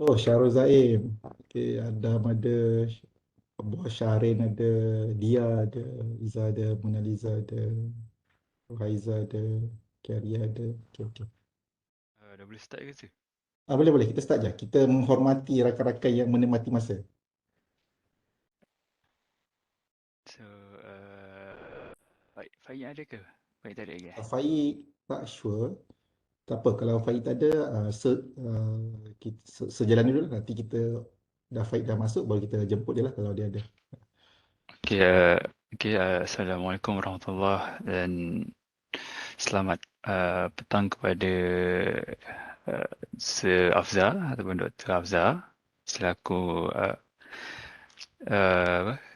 Oh, Syarul Zaim. Okay, Adam ada, Buah Syarin ada, Dia ada, Iza ada, Mona Lisa ada, Raiza ada, Carrie ada. Okay, okay. Dah boleh start ke tu? Boleh, boleh. Kita start je. Kita menghormati rakan-rakan yang menikmati masa. So, Faik ada ke? Faik tak ada lagi? Faik tak sure. Tak apa, kalau Faik tak ada, sejalan dulu lah. Nanti kita dah Faik dah masuk, baru kita jemput dia lah kalau dia ada. Okay, Assalamualaikum warahmatullahi dan selamat petang kepada Sir Afza ataupun Dr. Afza selaku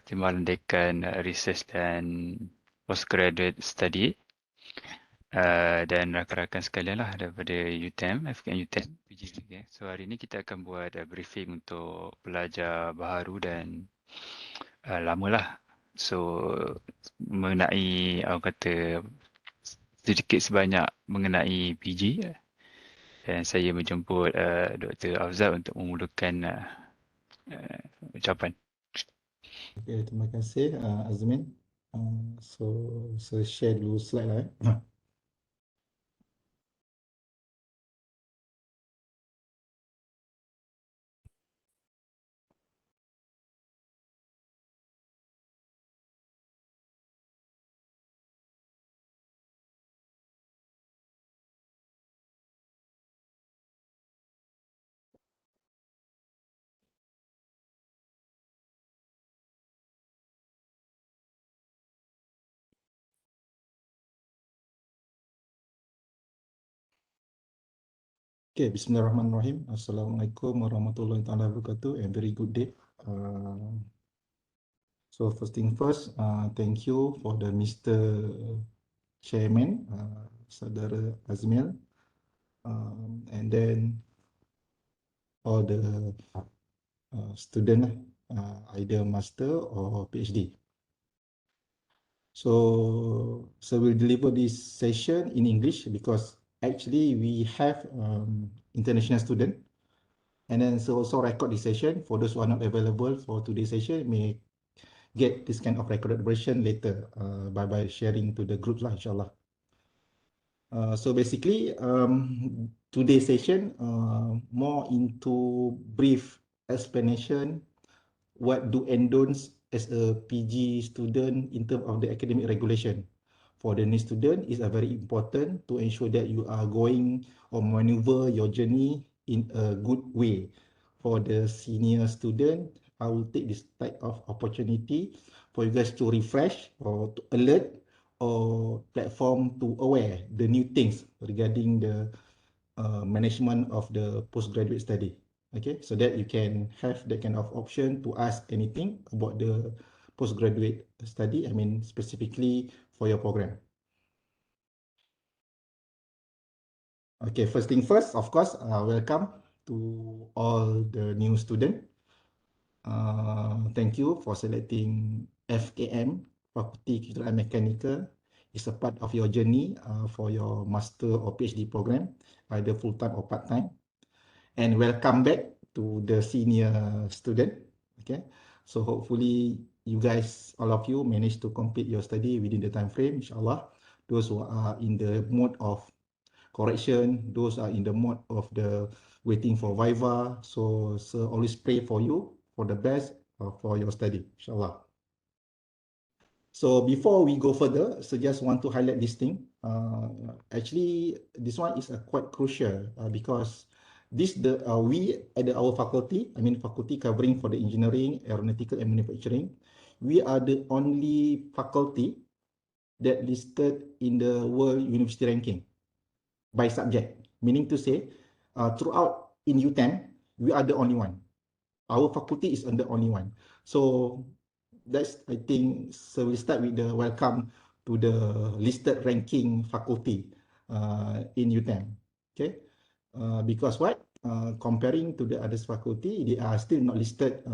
Timbalan Dekan Research dan Postgraduate Study dan rakan-rakan sekalian lah daripada UTM, FKM UTM, PG. Okay. So hari ini kita akan buat briefing untuk pelajar baharu dan lamalah. So mengenai orang kata sedikit sebanyak mengenai PG dan saya menjemput Dr. Afzal untuk memulakan ucapan. Okay, terima kasih Azmin. So, saya share dulu slide lah. Okay, Bismillahirrahmanirrahim. Assalamualaikum warahmatullahi wabarakatuh and very good day. So first thing first, thank you for the Mr. Chairman, Saudara Azmil, and then all the student, either master or PhD. So we'll deliver this session in English because actually we have international student, and then so also record this session. For those who are not available for today's session, may get this kind of recorded version later by sharing to the groups lah, inshallah. So basically, today's session more into brief explanation what do and don'ts as a PG student in terms of the academic regulation. For the new student, it's very important to ensure that you are going or maneuver your journey in a good way. For the senior student, I will take this type of opportunity for you guys to refresh or to alert or platform to aware the new things regarding the management of the postgraduate study. Okay, so that you can have that kind of option to ask anything about the postgraduate study, I mean specifically for your program. Okay, first thing first, of course, welcome to all the new student. Thank you for selecting FKM, Faculty Kejuruteraan Mechanical. It's a part of your journey for your master or PhD program, either full-time or part-time. And welcome back to the senior student. Okay, so hopefully you guys, all of you, manage to complete your study within the time frame, inshallah. Those who are in the mode of correction, those are in the mode of the waiting for Viva. So always pray for you for the best for your study, inshallah. So before we go further, so just want to highlight this thing. Actually, this one is quite crucial because we at our faculty, I mean faculty covering for the engineering, aeronautical and manufacturing, we are the only faculty that listed in the world university ranking by subject. Meaning to say, throughout in UTM, we are the only one. Our faculty is the only one. So that's, I think, so we start with the welcome to the listed ranking faculty in UTM. Okay, because what? Comparing to the others faculty, they are still not listed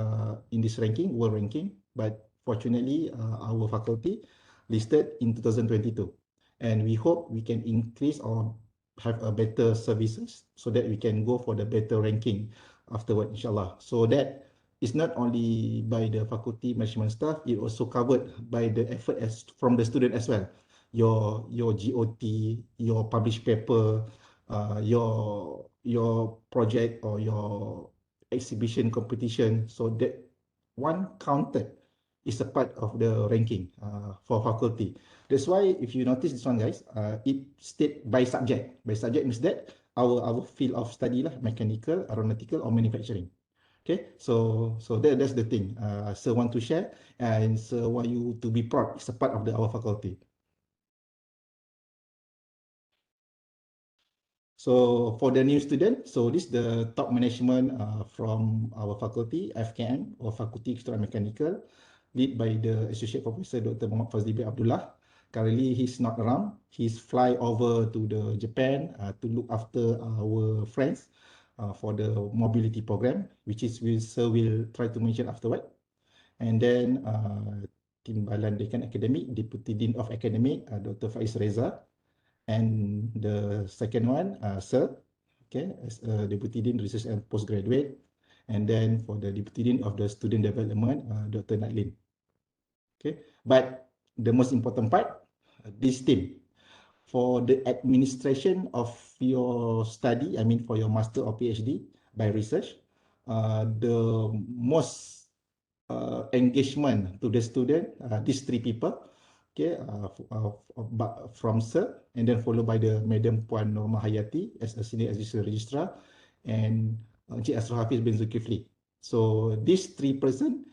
in this ranking, world ranking, but fortunately, our faculty listed in 2022. And we hope we can increase or have a better services so that we can go for the better ranking afterward, inshallah. So that is not only by the faculty management staff, it also covered by the effort from the student as well. Your GOT, your published paper, your project or your exhibition competition. So that one counted is a part of the ranking for faculty. That's why if you notice this one, guys, it state by subject. By subject means that our field of study lah, mechanical, aeronautical, or manufacturing. Okay, so that's the thing. So want to share and so want you to be proud. It's a part of our faculty. So for the new student, so this is the top management from our faculty, FKM or Faculty Kejuruteraan Mechanical, led by the Associate Professor Dr. Muhammad Fazli bin Abdullah. Currently, he's not around. He's fly over to the Japan to look after our friends for the mobility program, which is Sir will try to mention afterward. And then Timbalan Dekan Academic, Deputy Dean of Academic, Dr. Faiz Reza. And the second one, Sir, okay, as a Deputy Dean Research and Postgraduate. And then for the Deputy Dean of the Student Development, Dr. Natlin. Okay, but the most important part, this team, for the administration of your study, I mean for your master or PhD by research, the most engagement to the student, these three people, okay, from Sir, and then followed by the Madam Puan Norma Hayati as a Senior Assistant Registrar, and Encik Asrul Hafiz bin Zulkifli. So these three person,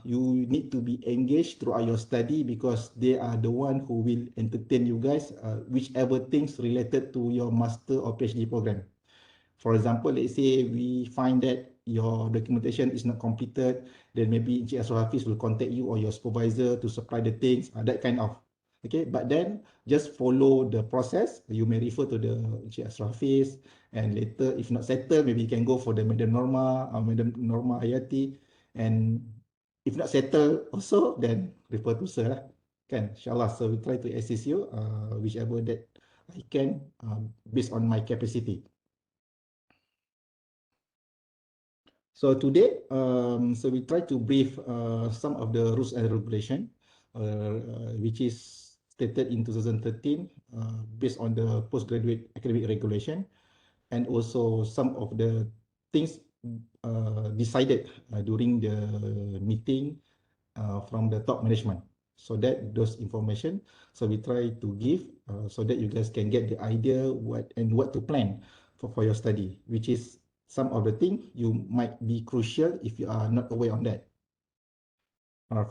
you need to be engaged throughout your study because they are the one who will entertain you guys, whichever things related to your master or PhD program. For example, let's say we find that your documentation is not completed, then maybe Encik Asrul Hafiz will contact you or your supervisor to supply the things, that kind of. Okay, but then just follow the process. You may refer to the Encik Asrul Hafiz, and later, if not settled, maybe you can go for the Madam Norma Hayati, and if not settled also, then refer to Sir lah. Kan, insyaAllah, so we try to assist you, whichever that I can, based on my capacity. So today, so we try to brief some of the rules and regulation, which is stated in 2013, based on the postgraduate academic regulation, and also some of the things decided during the meeting from the top management. So that those information, so we try to give so that you guys can get the idea what to plan for your study, which is some of the things you might be crucial if you are not aware on that.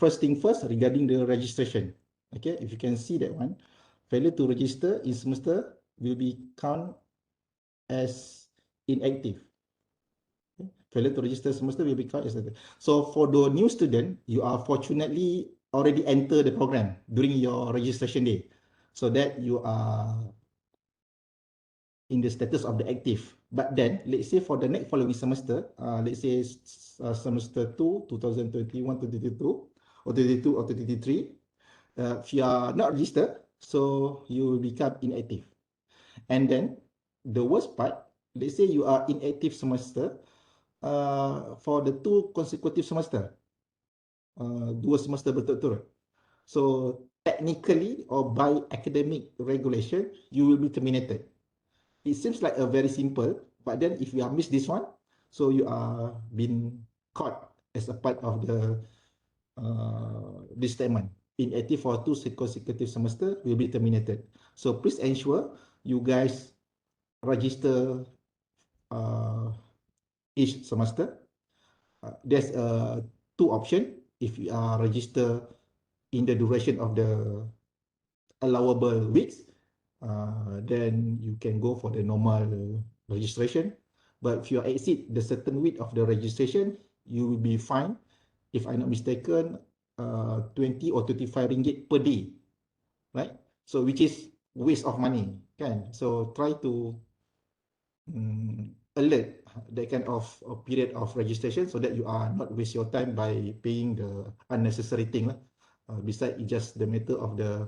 First thing first, regarding the registration. Okay, if you can see that one, failure to register in semester will be count as inactive. Okay? Failure to register semester will be count as inactive. So for the new student, you are fortunately already enter the program during your registration day, so that you are in the status of the active. But then, let's say for the next following semester, let's say semester 2, 2021 to 22, or 22 or 23, if you are not registered, so you will become inactive. And then, the worst part, let's say you are inactive semester for the 2 consecutive semester, 2 semester berturut-turut. So, technically or by academic regulation, you will be terminated. It seems like a very simple, but then if you are missed this one, so you are been caught as a part of the this statement. Inactive for 2 consecutive semester will be terminated. So please ensure you guys register each semester. There's 2 options. If you are register in the duration of the allowable weeks, then you can go for the normal registration. But if you exceed the certain week of the registration, you will be fined, if I'm not mistaken, 20 or 25 ringgit per day, right? So which is waste of money, kan? So try to alert that kind of period of registration so that you are not waste your time by paying the unnecessary thing. Besides, it's just the matter of the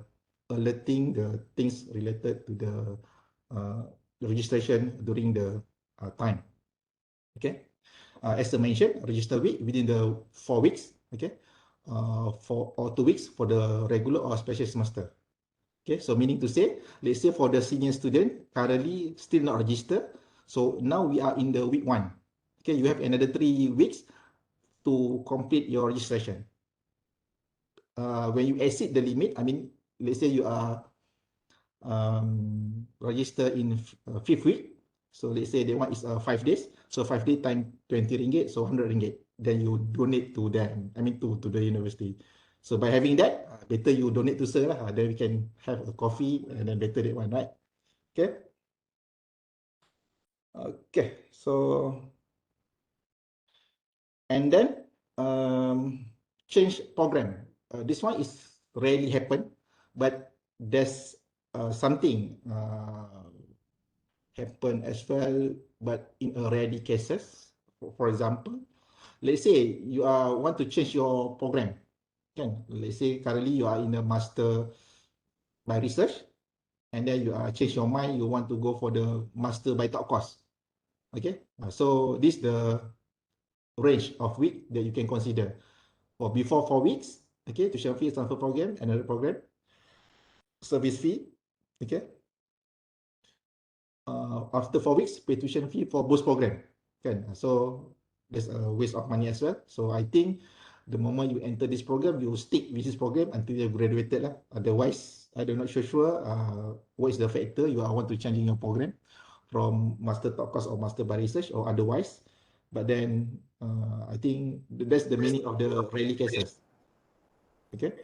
alerting the things related to the registration during the time. Okay. As I mentioned, register week within the 4 weeks. Okay. For or 2 weeks for the regular or special semester. Okay, so meaning to say, let's say for the senior student, currently still not registered. So now we are in the week 1. Okay, you have another 3 weeks to complete your registration. When you exceed the limit, I mean, let's say you are registered in 5th week. So let's say the one is 5 days. So 5 days times 20 ringgit, so 100 ringgit. Then you donate to them, I mean to the university. So by having that, better you donate to sir lah. Then we can have a coffee and then better that one, right? Okay. Okay. So and then change program. This one is rarely happen, but there's something happen as well, but in a rare cases. For example, let's say you want to change your program. Can let's say currently you are in a master by research, and then you change your mind. You want to go for the master by top course. Okay, so this the range of week that you can consider. For before 4 weeks, okay, tuition fee transfer program, another program, service fee, okay. After 4 weeks, pay tuition fee for both program. Kan? So there's a waste of money as well. So I think the moment you enter this program, you stick with this program until you graduated lah. Otherwise, I do not sure what is the factor you want to change in your program from master top course or master by research or otherwise. But then I think that's the meaning of the rarely cases. Okay.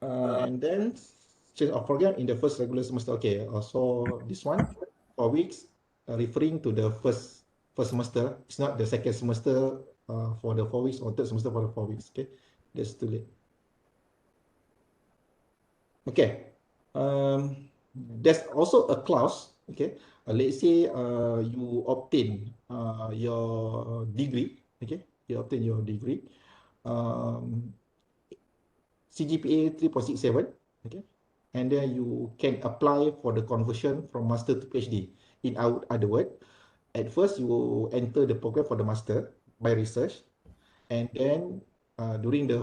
And then change of program in the first regular semester. Okay, so this one 4 weeks referring to the first semester. It's not the second semester for the 4 weeks or third semester for the 4 weeks. Okay, that's too late. Okay, there's also a clause. Okay, let's say you obtain your degree. Okay, you obtain your degree. CGPA 3.67, okay, and then you can apply for the conversion from master to PhD. In other words, at first you enter the program for the master by research, and then during the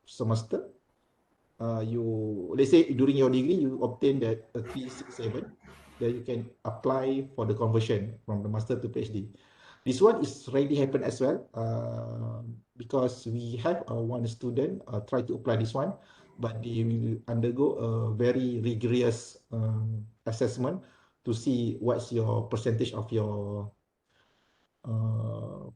semester, you let's say during your degree you obtain that 367, then you can apply for the conversion from the master to PhD. This one is already happened as well because we have one student try to apply this one, but they will undergo a very rigorous assessment to see what's your percentage of your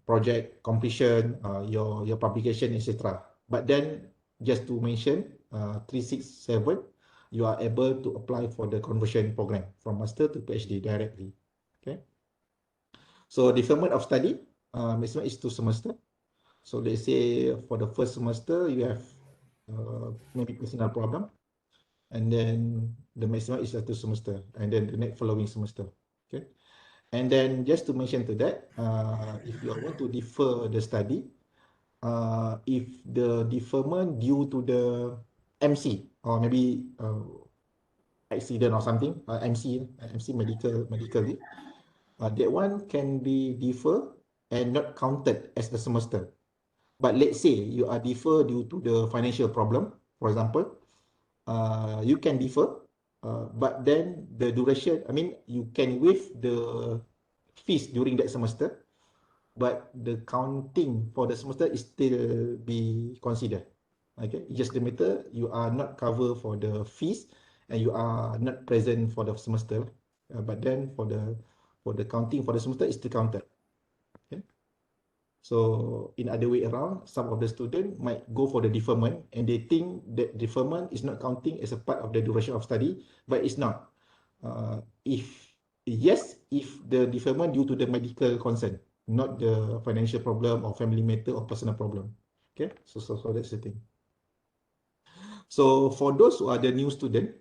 project completion, your publication, etc. But then just to mention, 367, you are able to apply for the conversion program from master to PhD directly. Okay. So deferment of study, maximum is 2 semester. So let's say for the first semester, you have maybe personal problem, and then the maximum is 2 semester, and then the next following semester. Okay. And then just to mention to that, if you want to defer the study, if the deferment due to the MC or maybe accident or something, MC medical leave, that one can be deferred and not counted as a semester. But let's say you are defer due to the financial problem, for example, you can defer, but then the duration, I mean, you can waive the fees during that semester, but the counting for the semester is still be considered. Okay, it's just the matter you are not covered for the fees and you are not present for the semester, but then for the counting for the semester is still counted. Okay. So in other way around, some of the student might go for the deferment and they think that deferment is not counting as a part of the duration of study, but it's not. If yes, if the deferment due to the medical concern, not the financial problem or family matter or personal problem. Okay, so that's the thing. So for those who are the new student,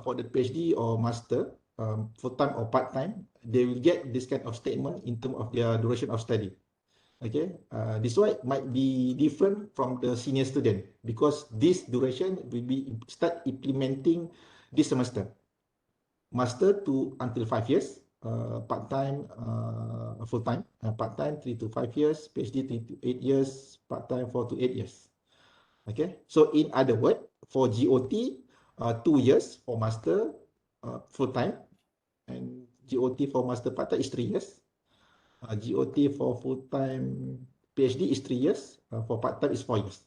for the PhD or master, full-time or part-time, they will get this kind of statement in terms of their duration of study. Okay, this one might be different from the senior student because this duration will be start implementing this semester. Master to until 5 years, part-time, full-time, part-time 3 to 5 years, PhD 3 to 8 years, part-time 4 to 8 years. Okay, so in other words, for GOT, 2 years for master full-time, and GOT for master part-time is 3 years. GOT for full-time PhD is 3 years. For part-time is 4 years.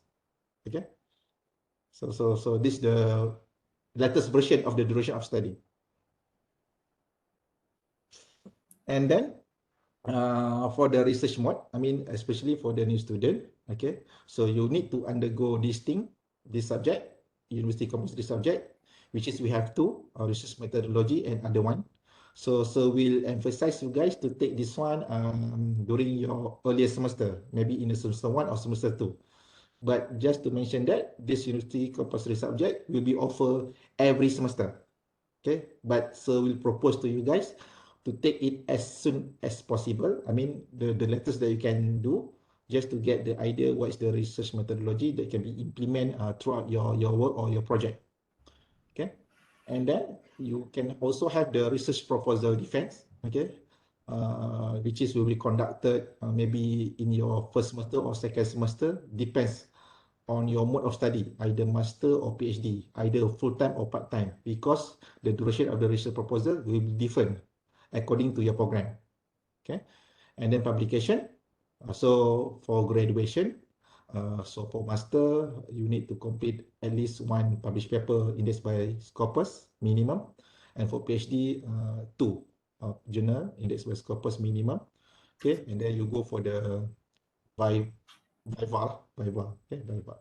Okay, so this is the latest version of the duration of study. And then for the research mode, I mean, especially for the new student, okay, so you need to undergo this thing, this subject, university compulsory subject, which is we have two, research methodology and other one. So we'll emphasize you guys to take this one during your earlier semester, maybe in the semester 1 or semester 2. But just to mention that this university compulsory subject will be offered every semester. Okay, but so we'll propose to you guys to take it as soon as possible. I mean, the latest that you can do, just to get the idea what is the research methodology that can be implemented throughout your work or your project. Okay, and then you can also have the research proposal defense. Okay, which is will be conducted maybe in your first semester or second semester, depends on your mode of study, either master or PhD, either full-time or part-time, because the duration of the research proposal will be different according to your program. Okay, and then publication. So for graduation, so for master, you need to complete at least one published paper indexed by Scopus minimum, and for PhD, two journal indexed by Scopus minimum. Okay, and then you go for the Viva, okay, Viva.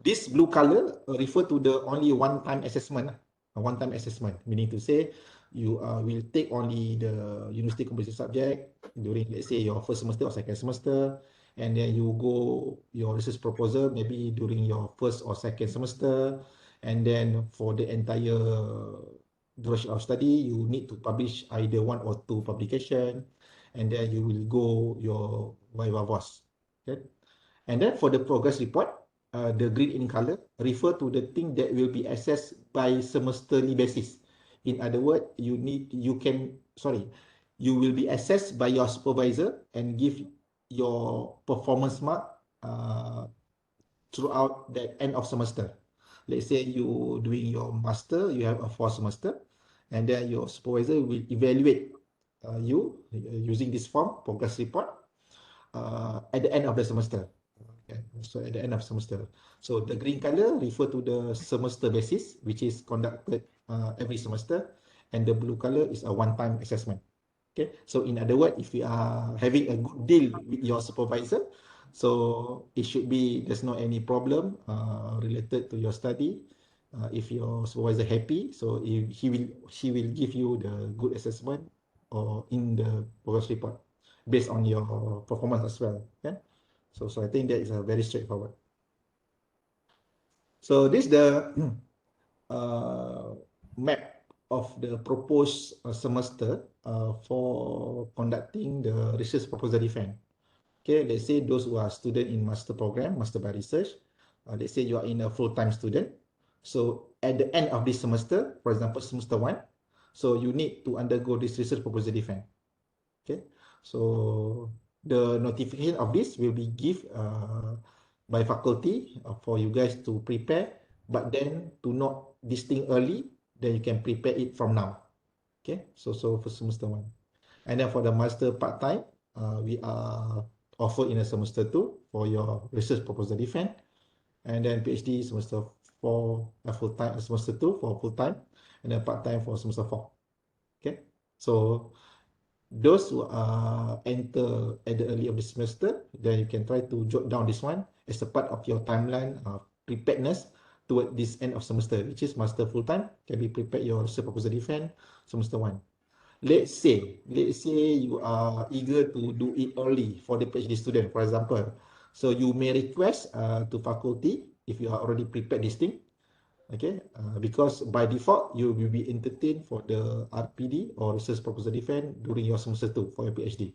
This blue color refer to the only one-time assessment. One-time assessment, meaning to say you will take only the university compulsory subject during, let's say, your first semester or second semester, and then you go your research proposal maybe during your first or second semester, and then for the entire duration of study, you need to publish either one or two publication, and then you will go your viva voce. Okay? And then for the progress report, the green in color refer to the thing that will be assessed by semesterly basis. In other words, you will be assessed by your supervisor and give your performance mark throughout the end of semester. Let's say you doing your master, you have a 4 semester, and then your supervisor will evaluate you using this form, progress report, at the end of the semester. Okay. So at the end of semester. So the green color refer to the semester basis, which is conducted every semester, and the blue color is a one-time assessment. Okay. So in other words, if you are having a good deal with your supervisor, so it should be there's no any problem related to your study. If your supervisor happy, so if she will give you the good assessment or in the progress report based on your performance as well. Okay. So I think that is very straightforward. So this is the map of the proposed semester for conducting the research proposal defense. Okay, let's say those who are student in master program, master by research, let's say you are in a full-time student. So at the end of this semester, for example, semester 1, so you need to undergo this research proposal defense. Okay, so the notification of this will be given by faculty for you guys to prepare, but then to note this thing early, then you can prepare it from now. Okay, so for semester 1. And then for the master part-time, we are offered in a semester 2 for your research proposal defense, and then PhD semester 4 full-time, semester 2 for full-time, and then part-time for semester 4. Okay, so those who enter at the early of the semester, then you can try to jot down this one as a part of your timeline of preparedness toward this end of semester, which is master full-time, can be prepared your research proposal defense semester 1. Let's say you are eager to do it early for the PhD student, for example. So you may request to faculty, if you are already prepared this thing, okay, because by default you will be entertained for the RPD or research proposal defense during your semester 2 for your PhD.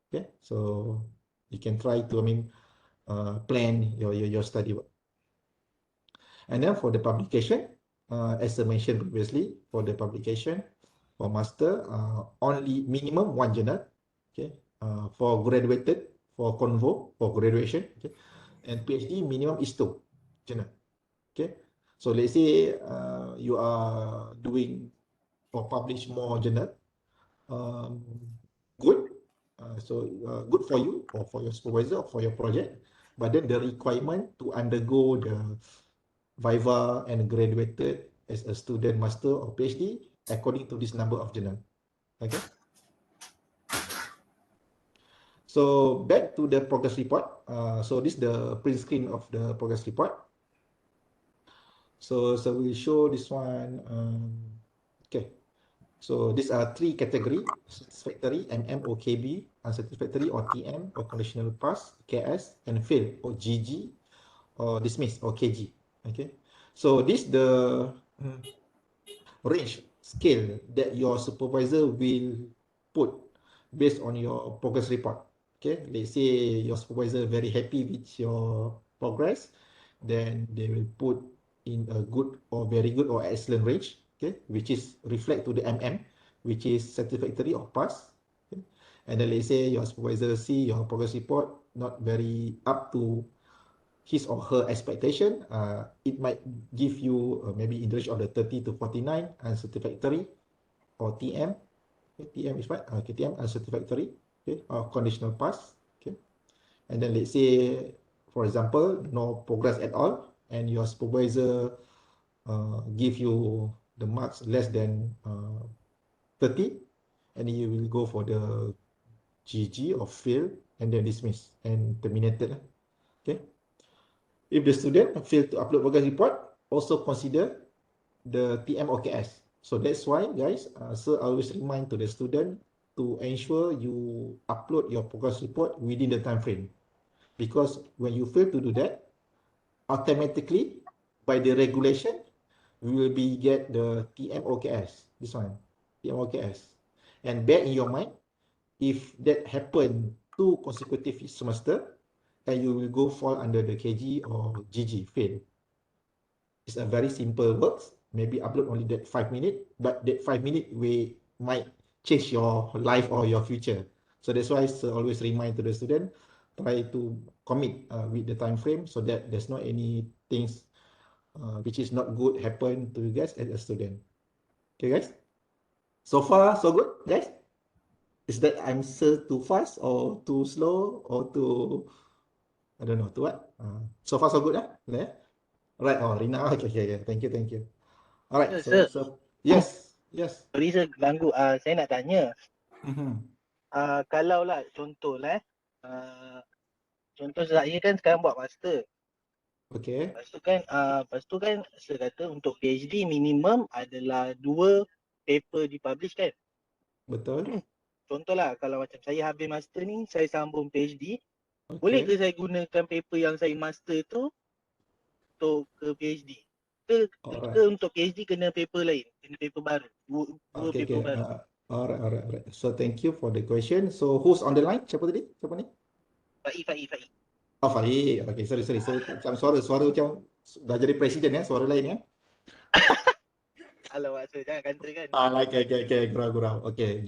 Okay, so you can try to plan your study work. And then for the publication, as I mentioned previously, for the publication, For master, only minimum one journal. Okay. For graduated, for convo, for graduation. Okay. And PhD minimum is two journal. Okay. So let's say you are doing or publish more journal. Um, good. Good for you or for your supervisor or for your project. But then the requirement to undergo the Viva and graduated as a student master or PhD according to this number of journal. Okay. So back to the progress report. So this is the print screen of the progress report. So we'll show this one. Okay. So these are three category: satisfactory, MM or KB, unsatisfactory or TM or conditional pass, KS, and fail or GG or dismiss or KG. Okay. So this the range scale that your supervisor will put based on your progress report. Okay, let's say your supervisor very happy with your progress, then they will put in a good or very good or excellent range, okay, which is reflect to the MM, which is satisfactory or pass. Okay? And then let's say your supervisor see your progress report not very up to his or her expectation, it might give you maybe in the range of the 30 to 49 unsatisfactory or TM. Okay, TM is what? Okay, TM unsatisfactory, okay, or conditional pass. Okay, and then let's say, for example, no progress at all, and your supervisor give you the marks less than 30, and you will go for the GG or fail, and then dismiss and terminated. Okay. If the student failed to upload progress report, also consider the TM or KS. So that's why, guys, sir always remind to the student to ensure you upload your progress report within the time frame. Because when you fail to do that, automatically, by the regulation, we will be get the TM or KS. This one, TM or KS. And bear in your mind, if that happen 2 consecutive semester, then you will go fall under the KG or GG, fail. It's a very simple works. Maybe upload only that 5 minutes, but that 5 minutes we might change your life or your future. So that's why I always remind to the student, try to commit with the time frame so that there's not any things which is not good happen to you guys as a student. Okay, guys. So far, so good, guys. Is that answer too fast or too slow or too, I don't know, too what? So far, so good, yeah? Right. Oh, Rina. Okay, okay, okay. Thank you, thank you. Alright, Sir, yes, yes. sorry sir, ganggu. Saya nak tanya. Mhm. Kalau lah contoh lah, contoh saya kan sekarang buat master. Okay, Lepas tu kan saya kata untuk PhD minimum adalah 2 paper dipublish kan. betul. Contohlah kalau macam saya habis master ni, saya sambung PhD, boleh Okay, ke saya gunakan paper yang saya master tu untuk ke PhD? Ke alright. untuk PhD kena paper lain, kena paper baru, dua Okay, paper okay. baru. Alright, alright, alright. So thank you for the question. So who's on the line? Siapa tadi? Siapa ni? Faik. Oh, Faik. Okay, sorry, sorry. So macam suara macam dah jadi presiden ya, suara lain ya. Alamak sir, jangan kantri kan. Okay, gurau. Okay,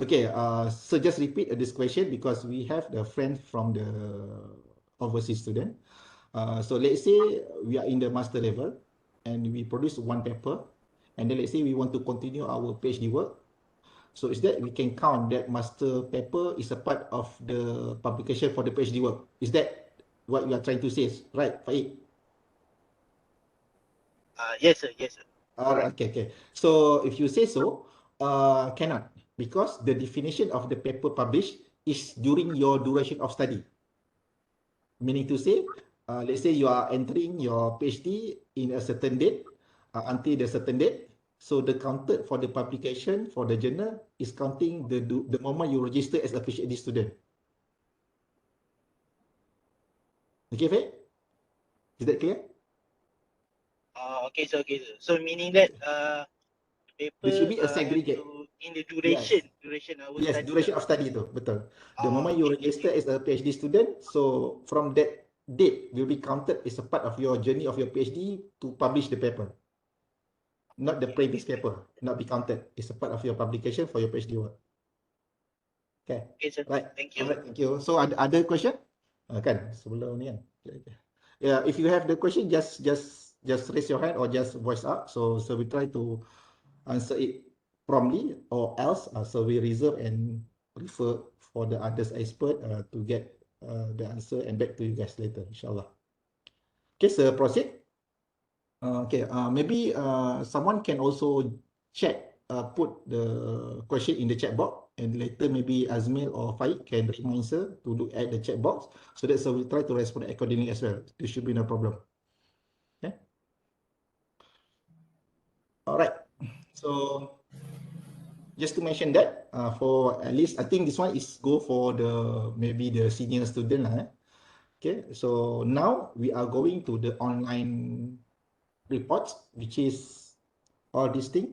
okay. So just repeat this question because we have the friend from the overseas student. So let's say we are in the master level and we produce one paper, and then let's say we want to continue our PhD work. So is that we can count that master paper is a part of the publication for the PhD work? Is that what you are trying to say? Right, Faik? Yes sir. Okay. So if you say so, cannot, because the definition of the paper published is during your duration of study. Meaning to say, let's say you are entering your PhD in a certain date, until the certain date. So the counted for the publication for the journal is counting the moment you register as a PhD student. Okay, Faye? Is that clear? Okay sir. So meaning that There should paper be a have segregate. to in the Yes. duration our Yes, study duration lah. of study tu, betul. The moment you Okay. register as a PhD student, so from that date will be counted as a part of your journey of your PhD to publish the paper. not the previous paper, not be counted. It's a part of your publication for your PhD work. Okay, Okay, sir. right. Thank you. Alright, thank you. So ada question? Kan sebelum ni kan. Okay. Yeah, if you have the question, just raise your hand or just voice up. So we try to answer it promptly, or else so we reserve and refer for the others expert to get the answer and back to you guys later, inshallah. Okay, so proceed. Okay, maybe someone can also check, put the question in the chat box, and later maybe Azmil or Faik can remind her to look at the chat box, so that so we try to respond accordingly as well. There should be no problem. Okay. All right. So just to mention that, for at least I think this one is go for the maybe the senior student lah. Okay. So now we are going to the online reports, which is all these things.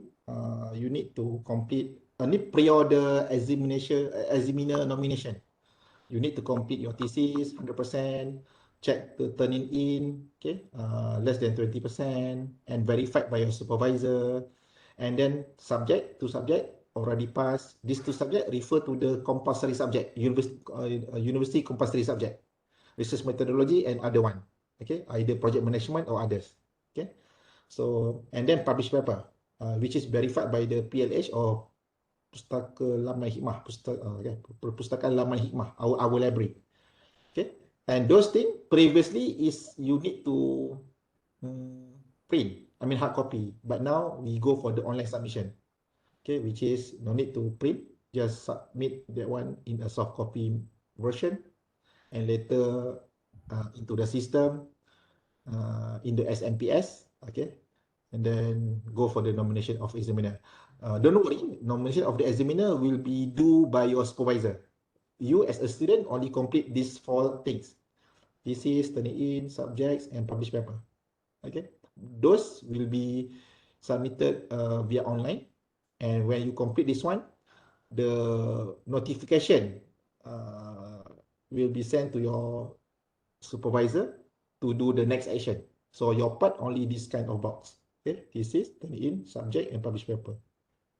You need to complete. Need pre-order examiner nomination. You need to complete your thesis 100%, check the turning in, okay, less than 20%, and verified by your supervisor. And then two subject already passed. These two subject refer to the compulsory subject, university compulsory subject, research methodology and other one, okay, either project management or others, okay. So, and then published paper, which is verified by the PLH or Pustaka Laman Hikmah, Perpustakaan Laman Hikmah, our library. Okay, and those things previously is you need to print, I mean hard copy, but now we go for the online submission. Okay, which is no need to print, just submit that one in a soft copy version, and later into the system, in the SMPS, okay, and then go for the nomination of examiner. Don't worry, nomination of the examiner will be due by your supervisor. You as a student only complete these 4 things: thesis, turning in, subjects, and published paper. Okay, those will be submitted via online, and when you complete this one, the notification will be sent to your supervisor to do the next action. So your part only this kind of box. Okay, thesis, turn in, subject, and publish paper.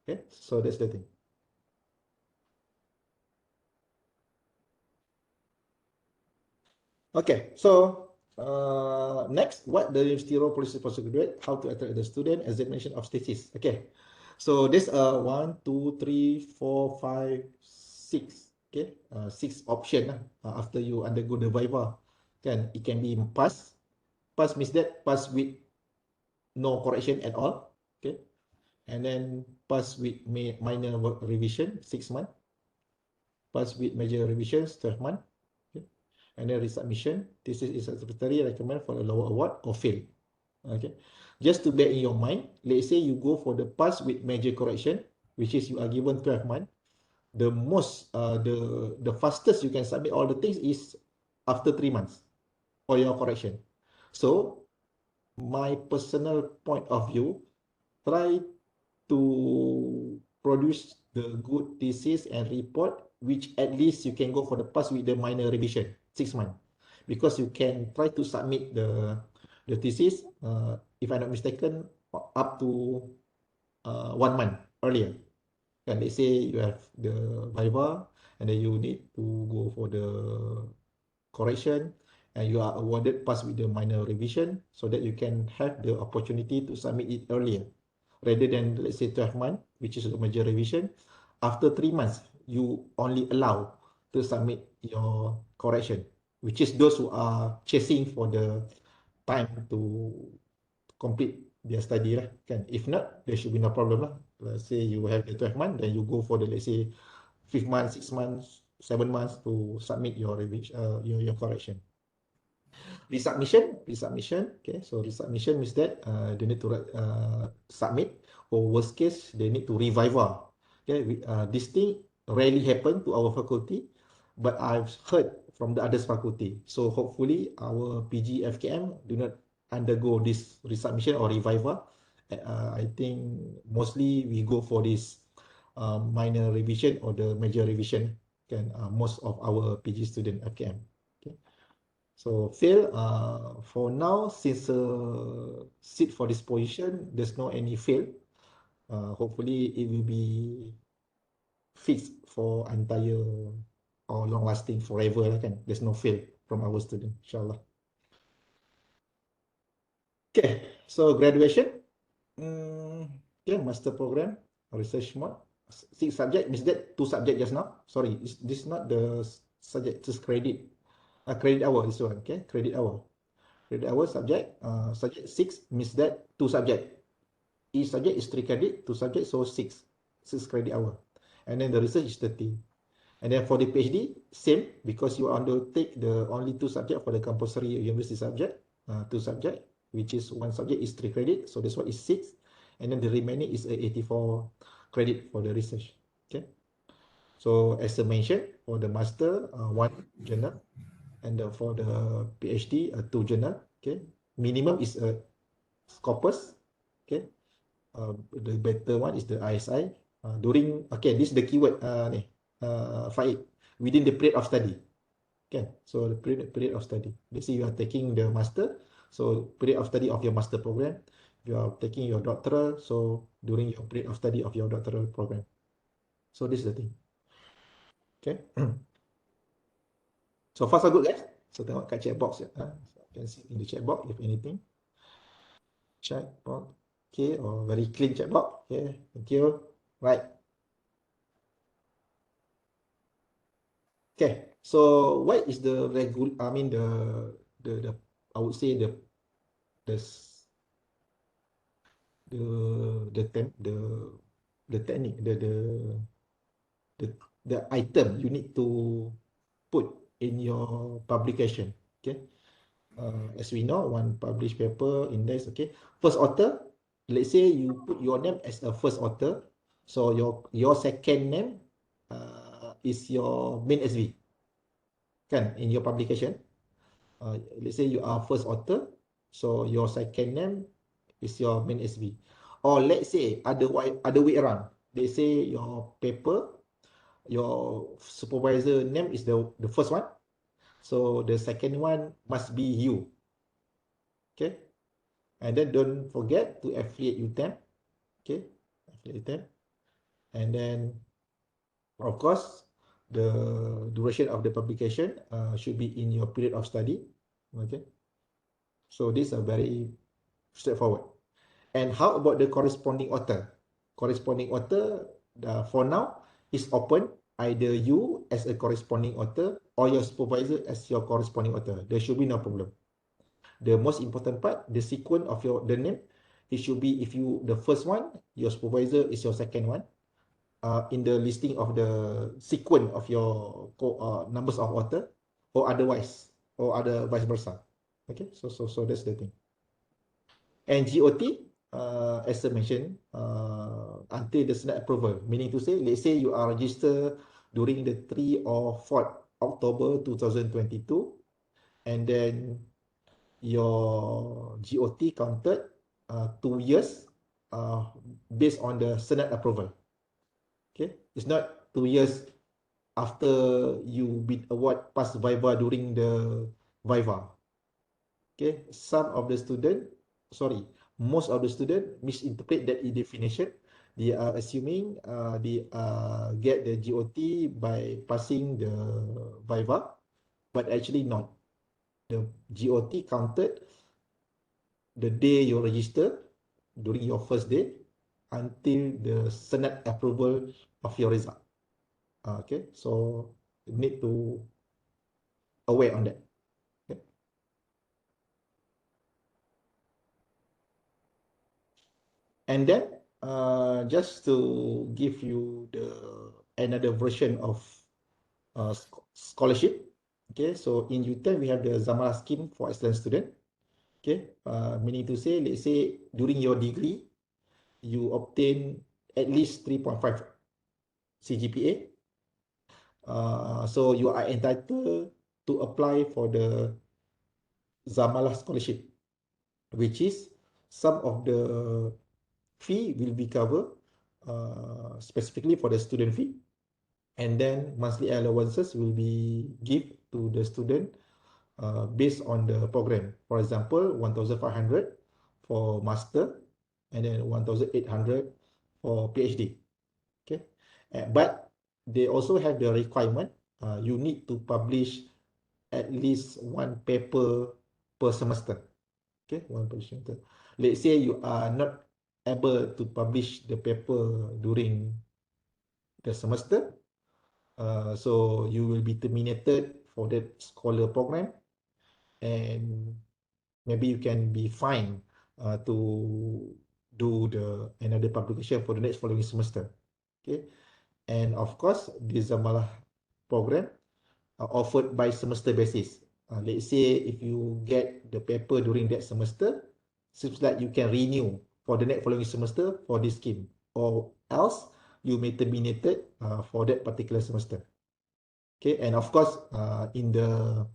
Okay, so that's the thing. Okay, so next, what the university role policy postgraduate, how to attract the student, examination of thesis. Okay, so this 1, 2, 3, 4, 5, 6. Okay, 6 option after you undergo the viva. It can be pass. Pass means that pass with no correction at all. Okay, and then pass with minor work revision 6 months, pass with major revisions 12 months, okay, and then resubmission. This is secretary recommend for a lower award or fail. Okay, just to bear in your mind, let's say you go for the pass with major correction, which is you are given 12 months. The most the fastest you can submit all the things is after 3 months for your correction. So my personal point of view, try to produce the good thesis and report, which at least you can go for the pass with the minor revision 6 months, because you can try to submit the thesis, if I'm not mistaken, up to 1 month earlier. And let's say you have the viva, and then you need to go for the correction, and you are awarded pass with the minor revision, so that you can have the opportunity to submit it earlier, rather than let's say 12 months, which is the major revision. After 3 months, you only allow to submit your correction, which is those who are chasing for the time to complete their study lah, kan. If not, there should be no problem lah. Let's say you have the 12 months, then you go for the, let's say, 5th month, 6 months, 7 months to submit your revision, your correction. Resubmission. Okay, so resubmission means that they need to submit, or worst case they need to reviva. Okay, this thing rarely happen to our faculty, but I've heard from the others faculty. So hopefully our PG FKM do not undergo this resubmission or reviva. I think mostly we go for this minor revision or the major revision. Most of our PG student FKM. Okay. So fail, for now, since seat for this position, there's no any fail. Hopefully it will be fixed for entire or long lasting forever lah kan. There's no fail from our student, insyaAllah. Okay, so graduation. Okay, master program, research mode. 6 subject, means that 2 subject just now. Sorry, this is not the subject, just credit. Credit hour, this one, okay, credit hour. Credit hour subject, subject 6 means that 2 subject. Each subject is 3 credit, 2 subject, so 6 credit hour. And then the research is 30. And then for the PhD, same, because you undertake the only 2 subject for the compulsory university subject, 2 subject, which is 1 subject is 3 credit, so this one is 6. And then the remaining is 84 credit for the research. Okay. So as I mentioned, for the master, 1 journal, and for the PhD, 2 journal. Okay. Minimum is a Scopus. Okay. The better one is the ISI. Okay, this is the keyword Faid, within the period of study. Okay, so the period of study. Let's say you are taking the master, so period of study of your master program. You are taking your doctoral, so during your period of study of your doctoral program. So this is the thing. Okay. So far so good, guys. So tengok kat chat box ya. So you can see in the chat box if anything. Chat box. Okay, or very clean chat box. Okay, thank you. Right. Okay, so what is the I would say the s- the tem- the technique the item you need to put in your publication. Okay, as we know, one published paper index. Okay, first author. Let's say you put your name as a first author, so your second name is your main SV, kan, in your publication. Let's say you are first author, so your second name is your main SV. Or let's say other way around. They say your paper, your supervisor name is the first one, so the second one must be you. Okay, and then don't forget to affiliate UTEM. Okay, affiliate UTEM, and then of course the duration of the publication should be in your period of study. Okay, so these are very straightforward. And how about the corresponding author? Corresponding author, for now, is open. Either you as a corresponding author or your supervisor as your corresponding author. There should be no problem. The most important part, the sequence of the name, it should be, if you the first one, your supervisor is your second one. In the listing of the sequence of your numbers of author, or otherwise, or other vice versa. Okay, so that's the thing. And GOT, as I mentioned, until the Senate approval, meaning to say, let's say you are registered during the 3 or 4 October 2022, and then your GOT counted 2 years based on the Senate approval. Okay, it's not 2 years after you been award pass Viva during the Viva. Okay, most of the student misinterpret that definition. They are assuming they get the GOT by passing the Viva, but actually not. The GOT counted the day you register during your first day until the Senate approval of your result. Okay, so you need to aware on that. Okay. And then just to give you another version of scholarship. Okay, so in UTEM we have the Zamara scheme for excellent student. Okay, meaning to say, let's say during your degree you obtain at least 3.5 CGPA, so you are entitled to apply for the Zamala scholarship, which is some of the fee will be covered specifically for the student fee, and then monthly allowances will be given to the student based on the program. For example, 1,500 for master and then 1,800 for PhD. Okay, but they also have the requirement you need to publish at least one paper per semester. Okay, one per semester. Let's say you are not able to publish the paper during the semester, so you will be terminated for that scholar program, and maybe you can be fined to do another publication for the next following semester. Okay, and of course the Zamalah program offered by semester basis. Let's say if you get the paper during that semester, seems like you can renew for the next following semester for this scheme, or else you may terminate it for that particular semester. Okay, and of course in the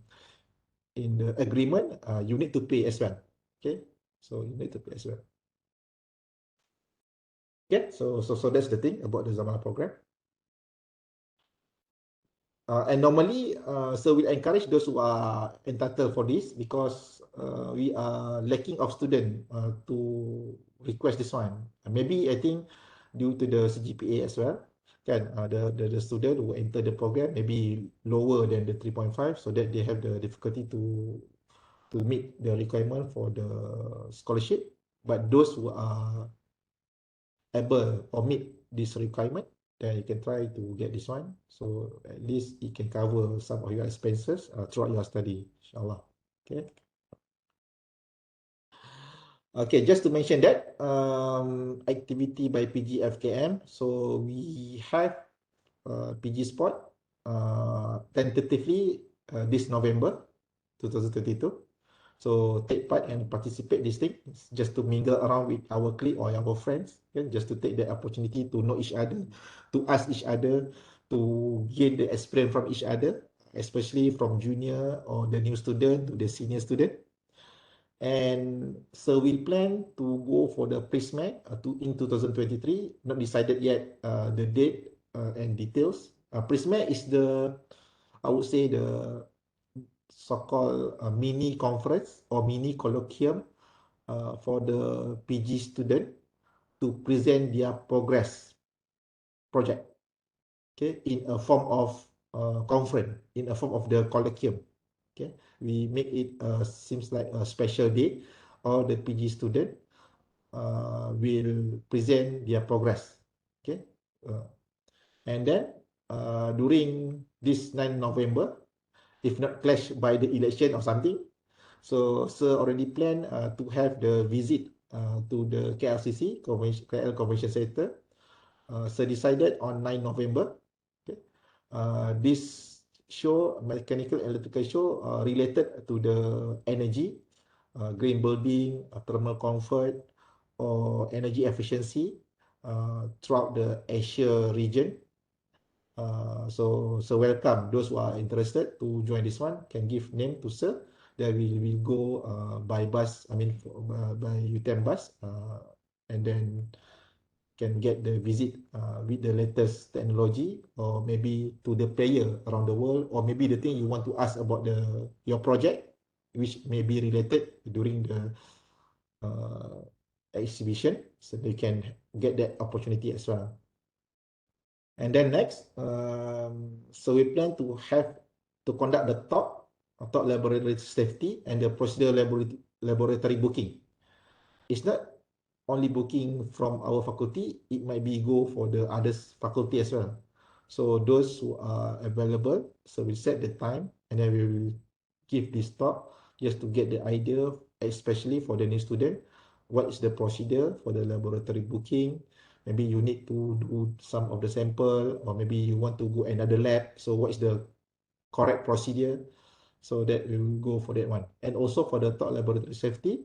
agreement you need to pay as well. Okay, so you need to pay as well. Okay, so that's the thing about the Zamalah program. And normally, so we encourage those who are entitled for this, because we are lacking of students to request this one. Maybe I think due to the CGPA as well, kan, the student who enter the program maybe lower than the 3.5, so that they have the difficulty to meet the requirement for the scholarship. But those who are able or meet this requirement, then you can try to get this one. So at least it can cover some of your expenses throughout your study, inshallah. Okay. Okay, just to mention that activity by PG FKM. So we have PG Sport tentatively this November 2022. So take part and participate this thing, just to mingle around with our clique or our friends, okay? Just to take the opportunity to know each other, to ask each other, to gain the experience from each other, especially from junior or the new student to the senior student. And so we plan to go for the Prismat in 2023. Not decided yet the date and details. Prismat is I would say the so-called mini conference or mini colloquium for the PG student to present their progress project, okay, in a form of conference, in a form of the colloquium. Okay, we make it seems like a special day. All the PG student will present their progress. Okay, and then during this 9 November, if not clash by the election or something, so Sir already planned to have the visit to the KLCC, KL Convention Center. Sir decided on 9 November. Okay. This show, mechanical and electrical show, related to the energy, green building, thermal comfort, or energy efficiency throughout the Asia region. So welcome those who are interested to join this one. Can give name to Sir. Then we will go by bus. I mean by UTM bus, and then can get the visit with the latest technology, or maybe to the player around the world, or maybe the thing you want to ask about your project, which may be related during the exhibition, so they can get that opportunity as well. And then next, so we plan to conduct the top laboratory safety and the procedure laboratory booking. It's not only booking from our faculty, it might be go for the others faculty as well. So those who are available, so we set the time and then we will give this talk just to get the idea, especially for the new student, what is the procedure for the laboratory booking. Maybe you need to do some of the sample, or maybe you want to go another lab. So what is the correct procedure? So that we will go for that one. And also for the top laboratory safety,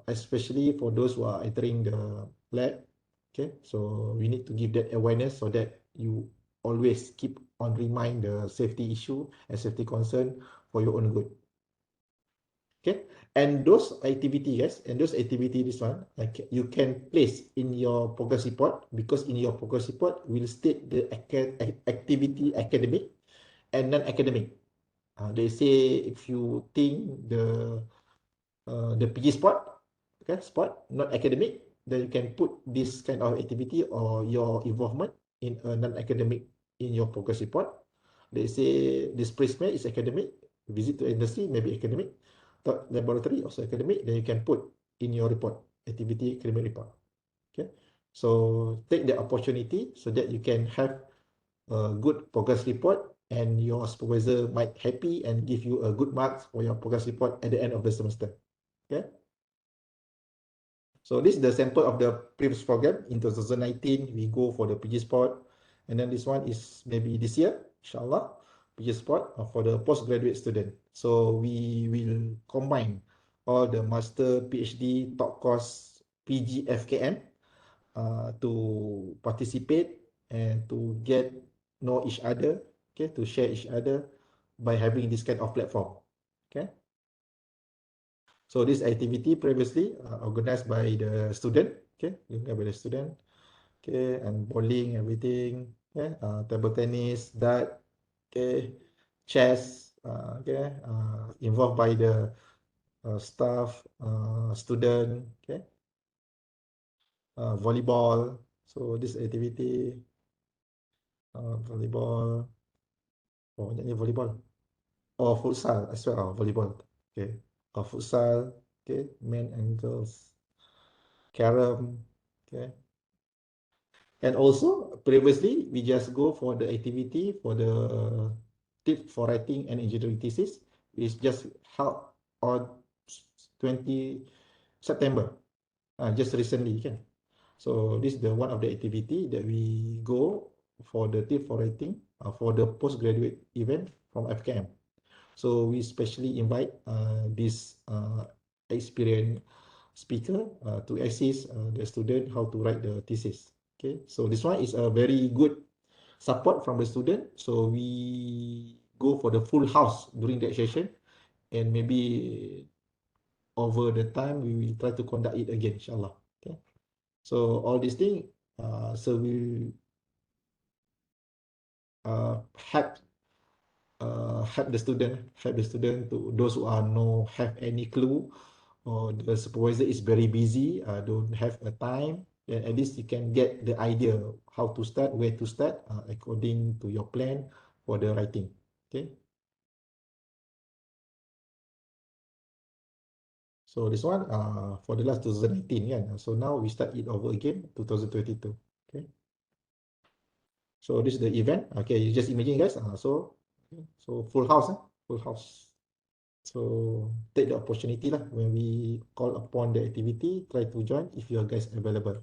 especially for those who are entering the lab. Okay, so we need to give that awareness so that you always keep on remind the safety issue and safety concern for your own good. Okay, and those activity, guys, and those activity, this one, like you can place in your progress report, because in your progress report will state the activity academic and non-academic. They say if you think the PG sport, okay, sport, not academic, then you can put this kind of activity or your involvement in a non-academic in your progress report. They say this placement is academic, visit to industry, maybe academic, thought laboratory also academic, then you can put in your report, activity academic report. Okay, so take the opportunity so that you can have a good progress report and your supervisor might happy and give you a good marks for your progress report at the end of the semester. Okay. So this is the sample of the previous program. In 2019, we go for the PG Sport. And then this one is maybe this year, inshallah, PG Sport for the postgraduate student. So we will combine all the master, PhD, top course, PG, FKM to participate and to get know each other, okay, to share each other by having this kind of platform. Okay. So this activity previously organized by the student, okay, organized by the student, okay, and bowling, everything, okay, table tennis, dart, okay, chess, okay, involved by the staff, student, okay, volleyball. So this activity, volleyball, oh, banyaknya volleyball, or futsal as well, volleyball, okay, or futsal, okay, men and girls, carom, okay. And also previously we just go for the activity for the tip for writing and engineering thesis is just held on 20 September, just recently, can. So this is the one of the activity that we go for the tip for writing for the postgraduate event from FKM. So we specially invite this experienced speaker to assist the student how to write the thesis. Okay, so this one is a very good support from the student. So we go for the full house during that session, and maybe over the time we will try to conduct it again, inshallah. Okay, so all these things, so we help help the student to those who are no have any clue or the supervisor is very busy, don't have a time, then at least you can get the idea how to start, where to start, according to your plan for the writing. Okay. So this one for the last 2019, yeah. So now we start it over again, 2022. Okay. So this is the event. Okay, you just imagine guys. So full house, full house. So take the opportunity lah when we call upon the activity, try to join if you guys available.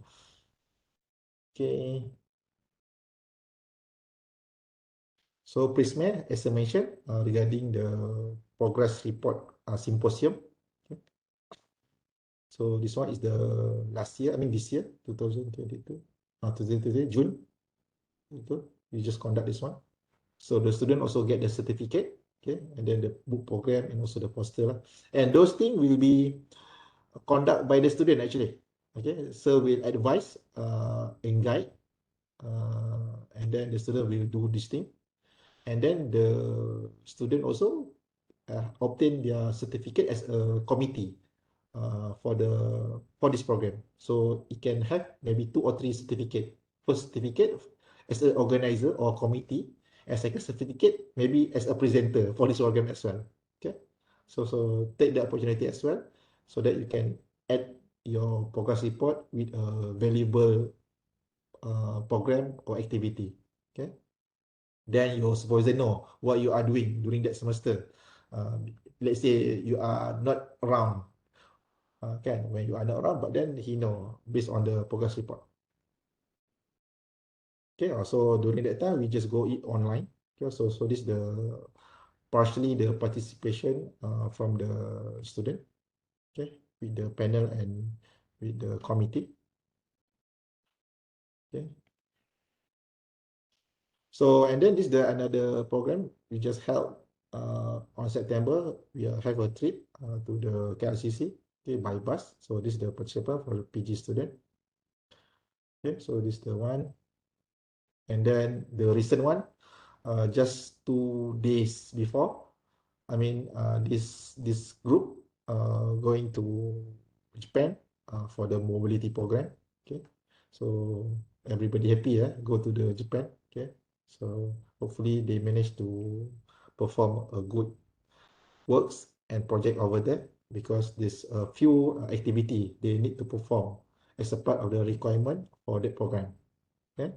Okay. So Prisma, as I mentioned, regarding the progress report symposium. Okay. So this one is the last year, I mean this year, 2022, 2023, June. We just conduct this one. So the student also get the certificate, okay, and then the book program and also the poster. And those things will be conducted by the student actually. Okay, so we'll advise and guide, and then the student will do this thing. And then the student also obtain their certificate as a committee for this program. So it can have maybe 2 or 3 certificate. First certificate as an organizer or committee, and second certificate maybe as a presenter for this program as well. Okay, so take the opportunity as well, so that you can add your progress report with a valuable program or activity. Okay. Then your supervisor know what you are doing during that semester. Let's say you are not around, when you are not around, but then he know based on the progress report. Okay, so during that time we just go it online. Okay, so this is the partially the participation from the student. Okay, with the panel and with the committee. Okay. So, and then this is another program we just held on September. We have a trip to the KLCC, okay, by bus. So this is the participant for the PG student. Okay, so this is the one. And then the recent one, just 2 days before, this group going to Japan for the mobility program. Okay, so everybody happy, go to the Japan. Okay, so hopefully they manage to perform a good works and project over there, because there's a few activity they need to perform as a part of the requirement for that program. Okay.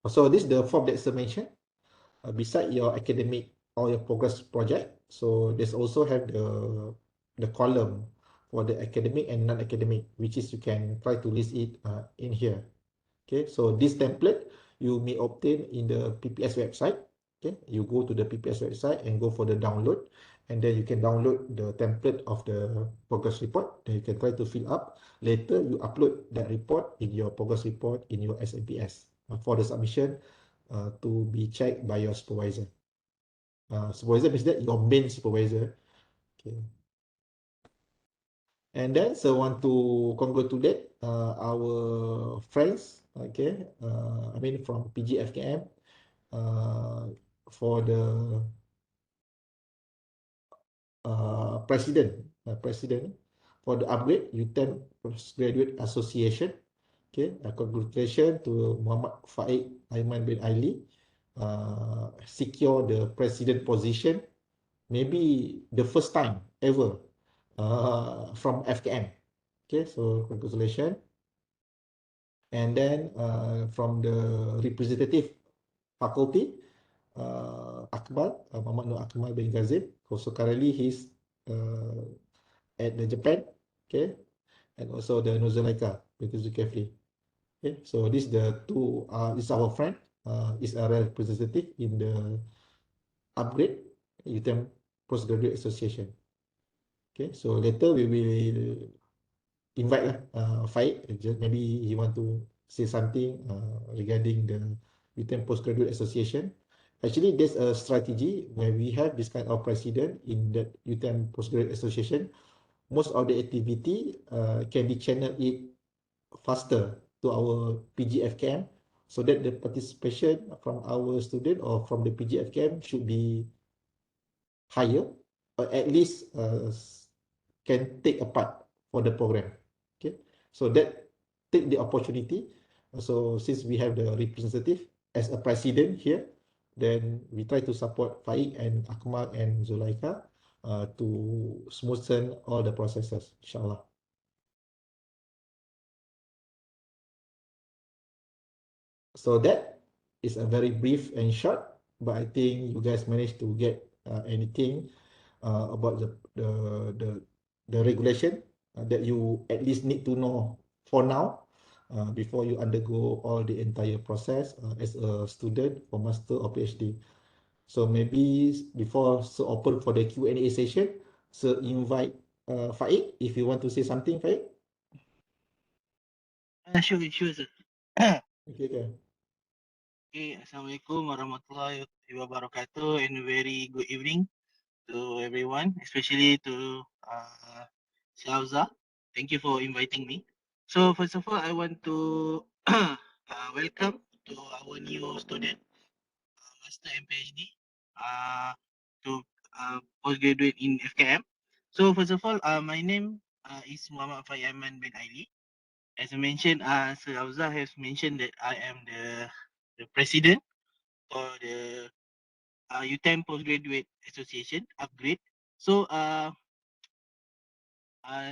So this is the form that's mentioned. Beside your academic or your progress project, so there's also have the column for the academic and non-academic, which is you can try to list it in here. Okay, so this template you may obtain in the PPS website. Okay, you go to the PPS website and go for the download, and then you can download the template of the progress report. Then you can try to fill up. Later you upload that report in your progress report in your SMPS for the submission to be checked by your supervisor. Supervisor means that your main supervisor. Okay. And then so want to congratulate our friends, okay, from PGFKM for the president for the upgrade UTM Postgraduate Association. Okay, congratulations to Muhammad Faik Aiman bin Ali secure the president position, maybe the first time ever from FKM. Okay, so congratulations. And then from the representative faculty, Akmal, Muhammad Nur Akmal bin Ghazib, also currently he's at the Japan, okay, and also the Nuzulaika, because carefully. Okay, so this the two, this is our friend, is a representative in the upgrade UTM Postgraduate Association. Okay, so later we will invite lah Faik, maybe he want to say something regarding the UTM Postgraduate Association. Actually, there's a strategy where we have this kind of president in the UTM Postgraduate Association. Most of the activity can be channeled it faster to our PGFKM, so that the participation from our student or from the PGFKM should be higher, or at least can take a part for the program. Okay, so that take the opportunity. So since we have the representative as a president here, then we try to support Faik and Akmal and Zulaika to smoothen all the processes, inshallah. So that is a very brief and short, but I think you guys managed to get anything about the regulation that you at least need to know for now before you undergo all the entire process as a student or master or PhD. So maybe before so open for the Q&A session, so invite Faik if you want to say something, Faik. Sure, sir. Okay, okay. Okay, Assalamualaikum warahmatullahi wabarakatuh, and a very good evening to everyone, especially to Shauza. Thank you for inviting me. So first of all, I want to welcome to our new student, Master and PhD, to postgraduate in FKM. So first of all, my name is Muhammad Fayaman bin Ali. As I mentioned, Sir Auza has mentioned that I am the president for the UTM Postgraduate Association upgrade. So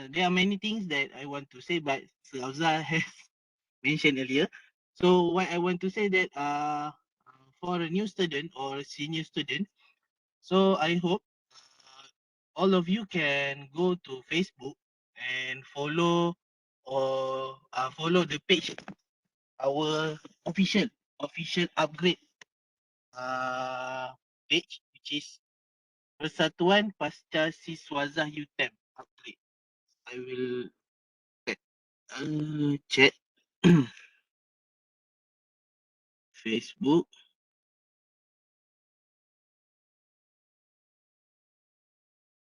there are many things that I want to say, but Sir Auza has mentioned earlier. So what I want to say that for a new student or a senior student, so I hope all of you can go to Facebook and follow or follow the page, our official upgrade page, which is Persatuan Pasca Siswaza UTM upgrade. I will check Facebook.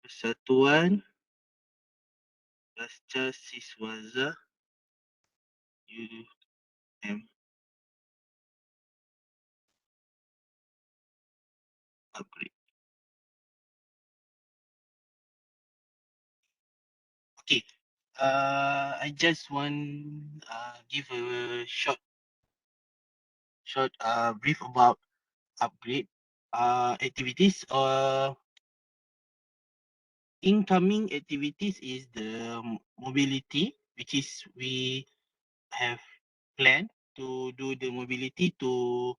Persatuan Pasca Siswaza UTM. Okay. I just want give a short brief about upgrade activities. Incoming activities is the mobility, which is we have planned to do the mobility to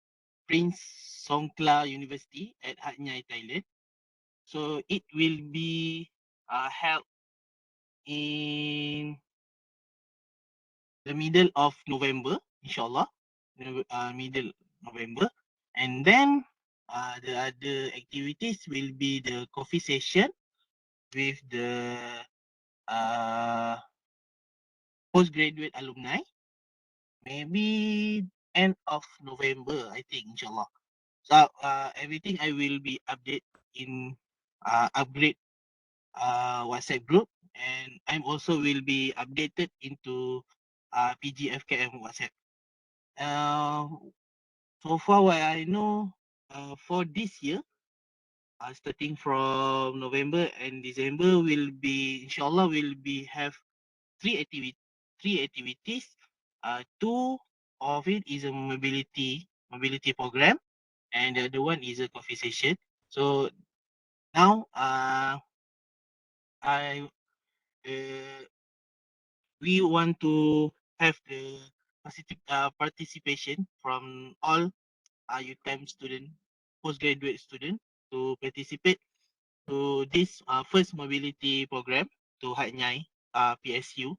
Prince Songkla University at Hat Yai, Thailand. So it will be held in the middle of November, inshallah, middle November. And then the other activities will be the coffee session with the postgraduate alumni, maybe end of November, I think, inshallah. So everything I will be update in upgrade WhatsApp group, and I'm also will be updated into PGFKM WhatsApp. So far what I know, for this year, starting from November and December, will be inshallah will be have three activities. Two of it is a mobility program, and the other one is a coffee session. So now I we want to have the participation from all UTM student, postgraduate student to participate to this first mobility program to Hat Yai PSU.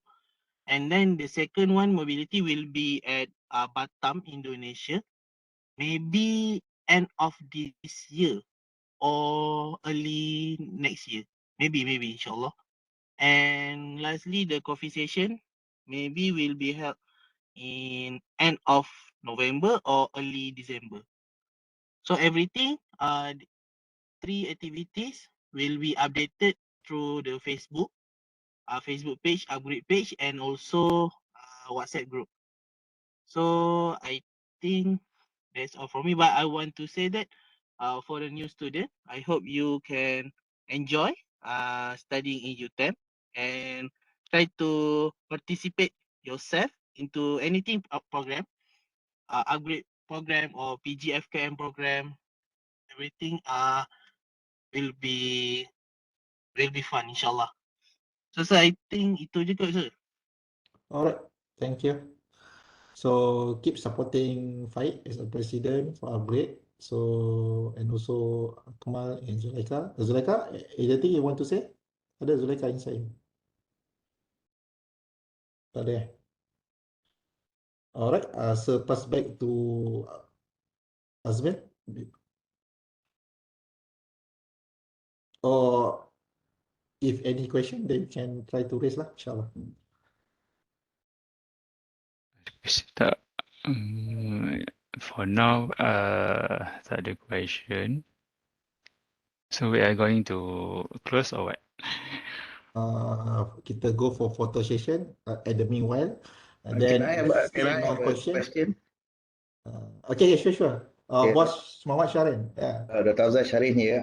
And then the second one, mobility, will be at Batam, Indonesia, maybe end of this year or early next year. Maybe, inshallah. And lastly, the coffee session maybe will be held in end of November or early December. So everything, three activities will be updated through the Facebook page, upgrade page, and also WhatsApp group. So I think that's all from me. But I want to say that for the new student, I hope you can enjoy studying in UTEM and try to participate yourself into anything program, upgrade program or PGFKM program. Everything will be fun, inshallah. So sir, I think itu je kot sir. Alright, thank you. So keep supporting Faik as a president for Upgrade. So and also Kamal and Zulaika. Zulaika, anything you want to say? Ada Zulaika inside? Tak ada. Alright, so pass back to Azmin. Or if any question, then you can try to raise lah, insyaAllah. Tak, for now, tak ada question. So we are going to close or what? Kita go for photo session at the meanwhile. And Can then I have if can I no have a question. question? Okay, yeah, sure. Okay. Boss Muhammad Sharin. Yeah. Dr. Afzal Sharin here.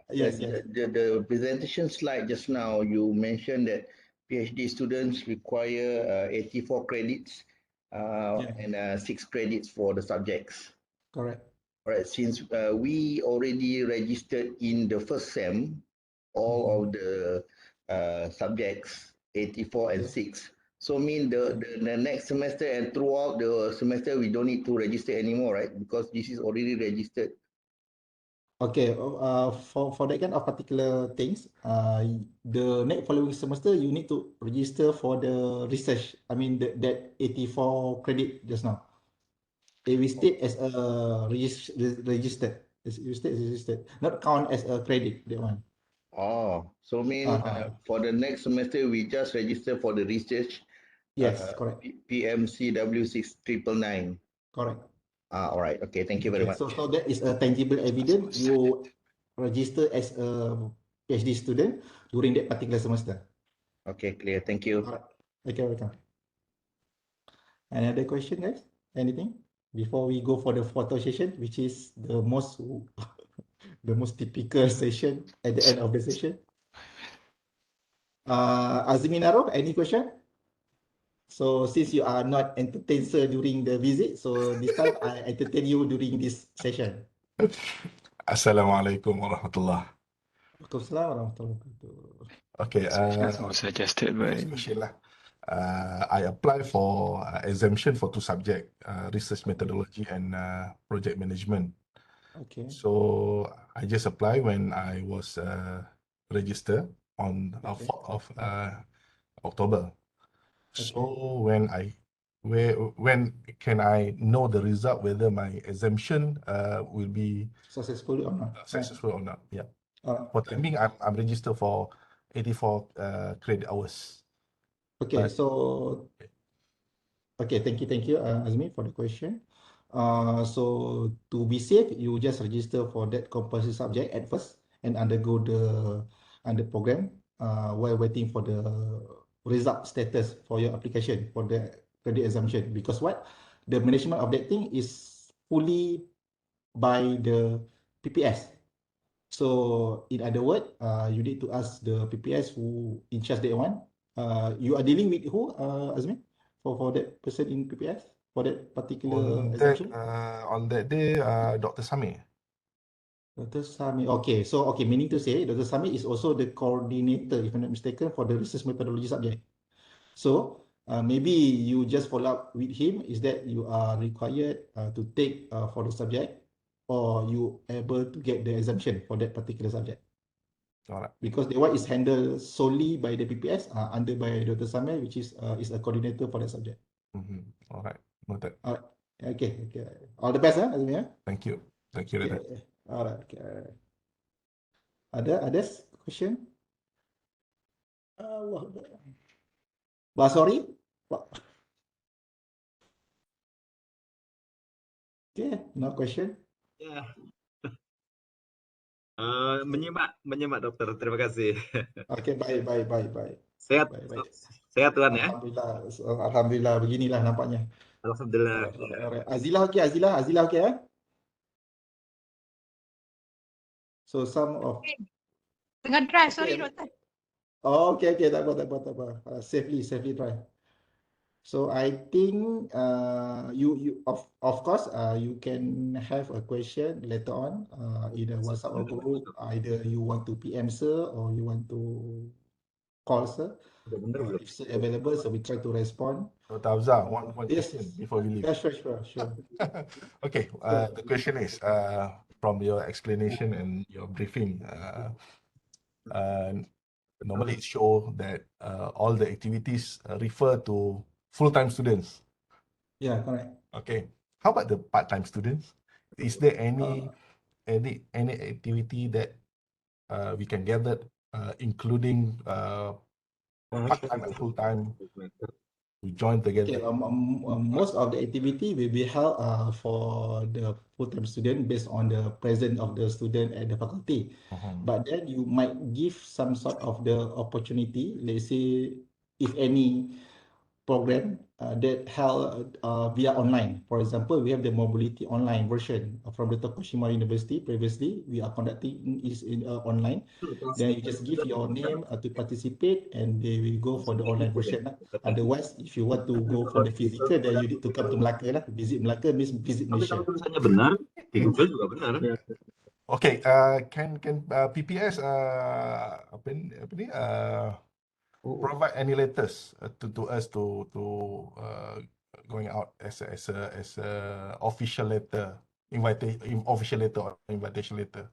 Yes, yes. The presentation slide just now, you mentioned that PhD students require 84 credits and 6 credits for the subjects. Correct. All right, since we already registered in the first SEM, all of the subjects, 84 and 6. So mean the next semester and throughout the semester, we don't need to register anymore, right? Because this is already registered. Okay, for that kind of particular things, the next following semester, you need to register for the research. I mean, that 84 credit just now. It will state as a registered. You state registered, not count as a credit, that one. Oh, so mean for the next semester, we just register for the research. Yes, correct. PMCW 6999. Correct. All right. Okay. Thank you very much. So that is a tangible evidence you register as a PhD student during that particular semester. Okay, clear. Thank you. All right. Okay, welcome. Any other question, guys? Anything? Before we go for the photo session, which is the most the most typical session at the end of the session. Azminaro, any question? So since you are not entertained sir during the visit, so this time I entertain you during this session. Assalamualaikum warahmatullah. Waalaikumsalam warahmatullahi wabarakatuh. Okay, Questions was suggested by first question lah. I apply for exemption for two subjects, research methodology and project management. Okay. So I just apply when I was registered on Okay. 4th of October. So when can I know the result whether my exemption will be Successful or not? successful or not? Yeah. For Okay. timing, I'm registered for 84 credit hours. Okay, But- so okay, thank you, Azmi, for the question. So to be safe, you just register for that compulsory subject at first and undergo the program while waiting for the result status for your application for the credit exemption. Because what the management of that thing is fully by the PPS. So in other words, you need to ask the PPS who in charge that one. You are dealing with who, Azmi, for that person in PPS for that particular exemption? On that day, Dr. Sami. Dr. Sami. Okay, so okay, meaning to say Dr. Sami is also the coordinator, if I'm not mistaken, for the research methodology subject. So maybe you just follow up with him. Is that you are required to take for the subject, or you able to get the exemption for that particular subject? All right. Because the one is handled solely by the PPS, under by Dr. Samir, which is a coordinator for the subject. All right. Noted. All right. Okay. All the best, Azmi. Thank you. Thank you, Okay. Radha. All right. Okay. Others question? Sorry. Okay. No question. Ya. Menyimak dokter. Terima kasih. Okay. Bye. Sehat, Bye. sehat Tuhan ya. Alhamdulillah. Beginilah nampaknya. Alhamdulillah. Alright. Azila okay, eh? So some of Tengah drive, sorry Okay. doktor. Oh, okay, tak apa. Safely try. So I think you of course you can have a question later on either WhatsApp or group, either you want to PM sir or you want to call sir. If sir available, so we try to respond. Dr. Afzal, one Yes. question before we leave. Yeah, sure. Okay, the question is from your explanation and your briefing. Normally it show that all the activities refer to full-time students. Yeah, correct. Okay, how about the part-time students? Is there any activity that we can gather, including part-time and full-time, to join together? Okay, most of the activity will be held for the full-time student based on the presence of the student at the faculty. But then you might give some sort of the opportunity, let's say, if any program that held via online. For example, we have the mobility online version from the Tokushima University. Previously, we are conducting is in online. Then you just give your name to participate, and they will go for the online version. Otherwise, if you want to go for the physical, then you need to come to Melaka lah. Visit Melaka means visit Malaysia. Tulisannya benar, di Google juga benar. Okay, can PPS provide any letters to us to going out as a official letter, official letter or invitation letter?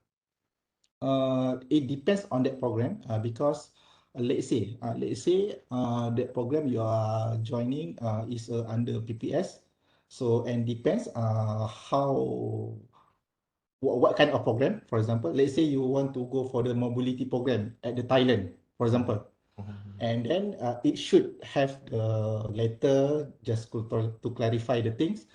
It depends on that program because let's say that program you are joining is under PPS, so and depends what kind of program. For example, let's say you want to go for the mobility program at the Thailand, for example. And then it should have the letter just to clarify the things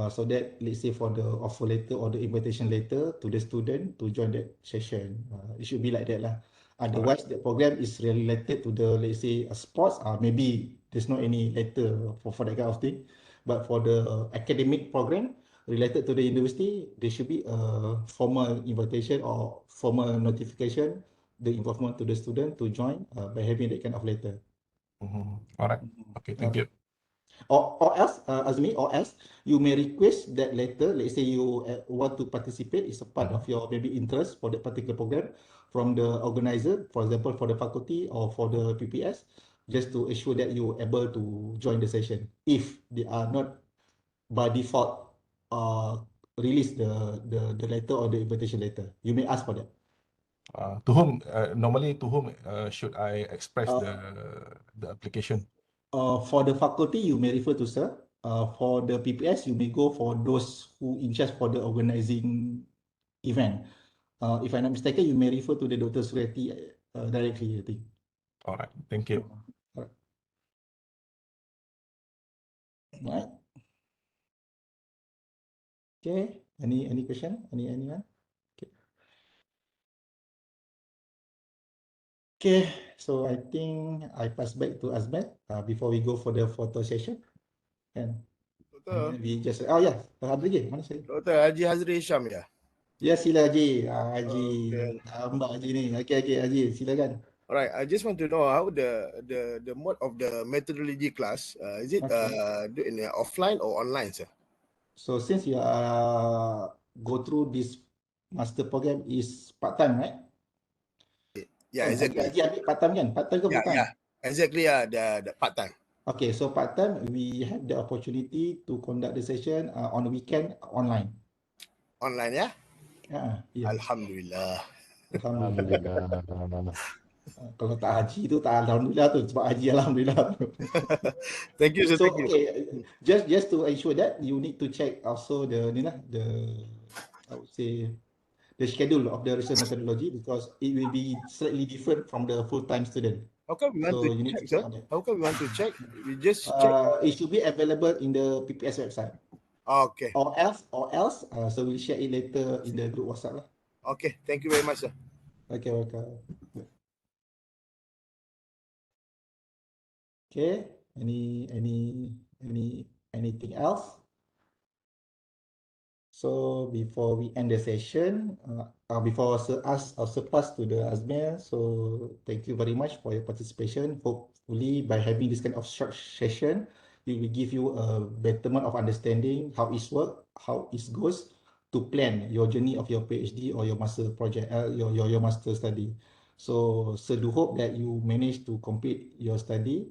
so that let's say for the offer letter or the invitation letter to the student to join that session, it should be like that lah. Otherwise, the program is related to the let's say sports, maybe there's no any letter for that kind of thing. But for the academic program related to the university, there should be a formal invitation or formal notification the involvement to the student to join by having that kind of letter. All right. Okay, thank you. Or else, Azmi, or else you may request that letter. Let's say you want to participate, it's a part of your maybe interest for that particular program from the organizer, for example, for the faculty or for the PPS, just to ensure that you're able to join the session. If they are not by default release the letter or the invitation letter, you may ask for that. To whom normally to whom should I express the application? For the faculty, you may refer to sir. For the PPS, you may go for those who in charge for the organizing event. If I'm not mistaken, you may refer to the Dr. Sureti directly, I think. All right, thank you. All right. Okay. Any question? Anyone? Okay. Okay. So I think I pass back to Azmat before we go for the photo session. And we just yeah, Abdul lagi mana saya? Dr. Haji Hazri Syam ya. Ya, sila Haji. Haji Okay. Mbak Haji ni. Okey Haji, silakan. Alright, I just want to know how the mode of the methodology class is it in offline or online, sir? So since you are go through this master program is part time, right? Yeah, exactly. Haji ambil part time kan? Part time ke full time? Yeah, exactly. The part time. Okay, so part time we have the opportunity to conduct the session on the weekend online. Online ya? Yeah. Alhamdulillah. Alhamdulillah. Kalau tak haji tu tak alhamdulillah tu, sebab haji alhamdulillah. Thank you, sir. So Thank you. okay, just to ensure that you need to check also the I would say the schedule of the research methodology, because it will be slightly different from the full-time student. How come we want So to you need check, to check sir? on that. How come we want to check? We just check. It should be available in the PPS website. Okay. Or else, so we'll share it later in the group WhatsApp lah. Okay. Thank you very much, sir. Okay, welcome. Okay. Anything else? So before we end the session, before I pass to the Azmir, so thank you very much for your participation. Hopefully, by having this kind of short session, it will give you a betterment of understanding how it works, how it goes to plan your journey of your PhD or your master project, your master study. So do hope that you manage to complete your study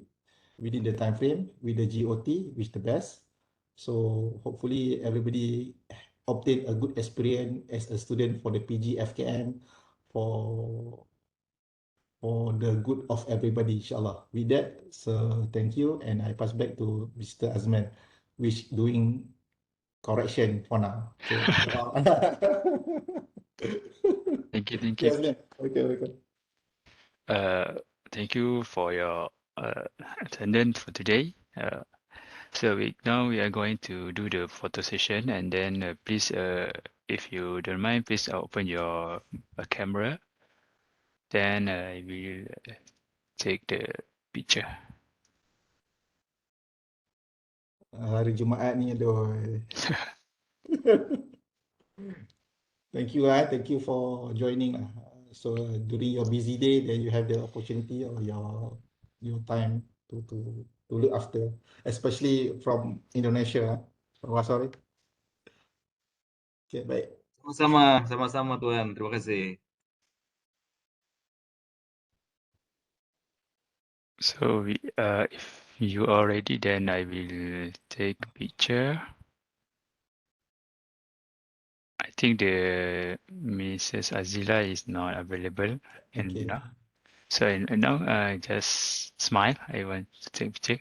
within the time frame with the GOT, which the best. So hopefully everybody obtain a good experience as a student for the PG FKM for the good of everybody, inshallah. With that, so thank you, and I pass back to Mr. Azman, which doing correction for now. Okay. Thank you. Okay, Azman. Okay, welcome. Thank you for your attendance for today. So now we are going to do the photo session, and then please, if you don't mind, please open your camera. Then I will take the picture. Hari Jumaat ni aduh. Thank you for joining. So during your busy day, then you have the opportunity or your time to look after, especially from Indonesia. Sorry. Okay, baik. Sama-sama Tuan. Terima kasih. So if you are ready, then I will take picture. I think the Mrs. Azila is not available, and Okay. so now just smile. I want to take picture.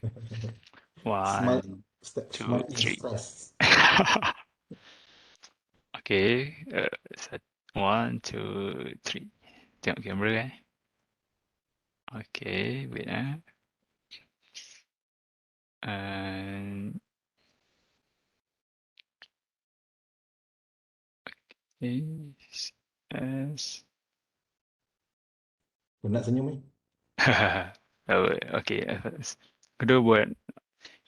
Smile 1, 2, is 3. stress. Okay. 1, 2, 3. Tengok kamera kan. Okay, wait And yes. Kau nak senyum ni? Okay. Kedua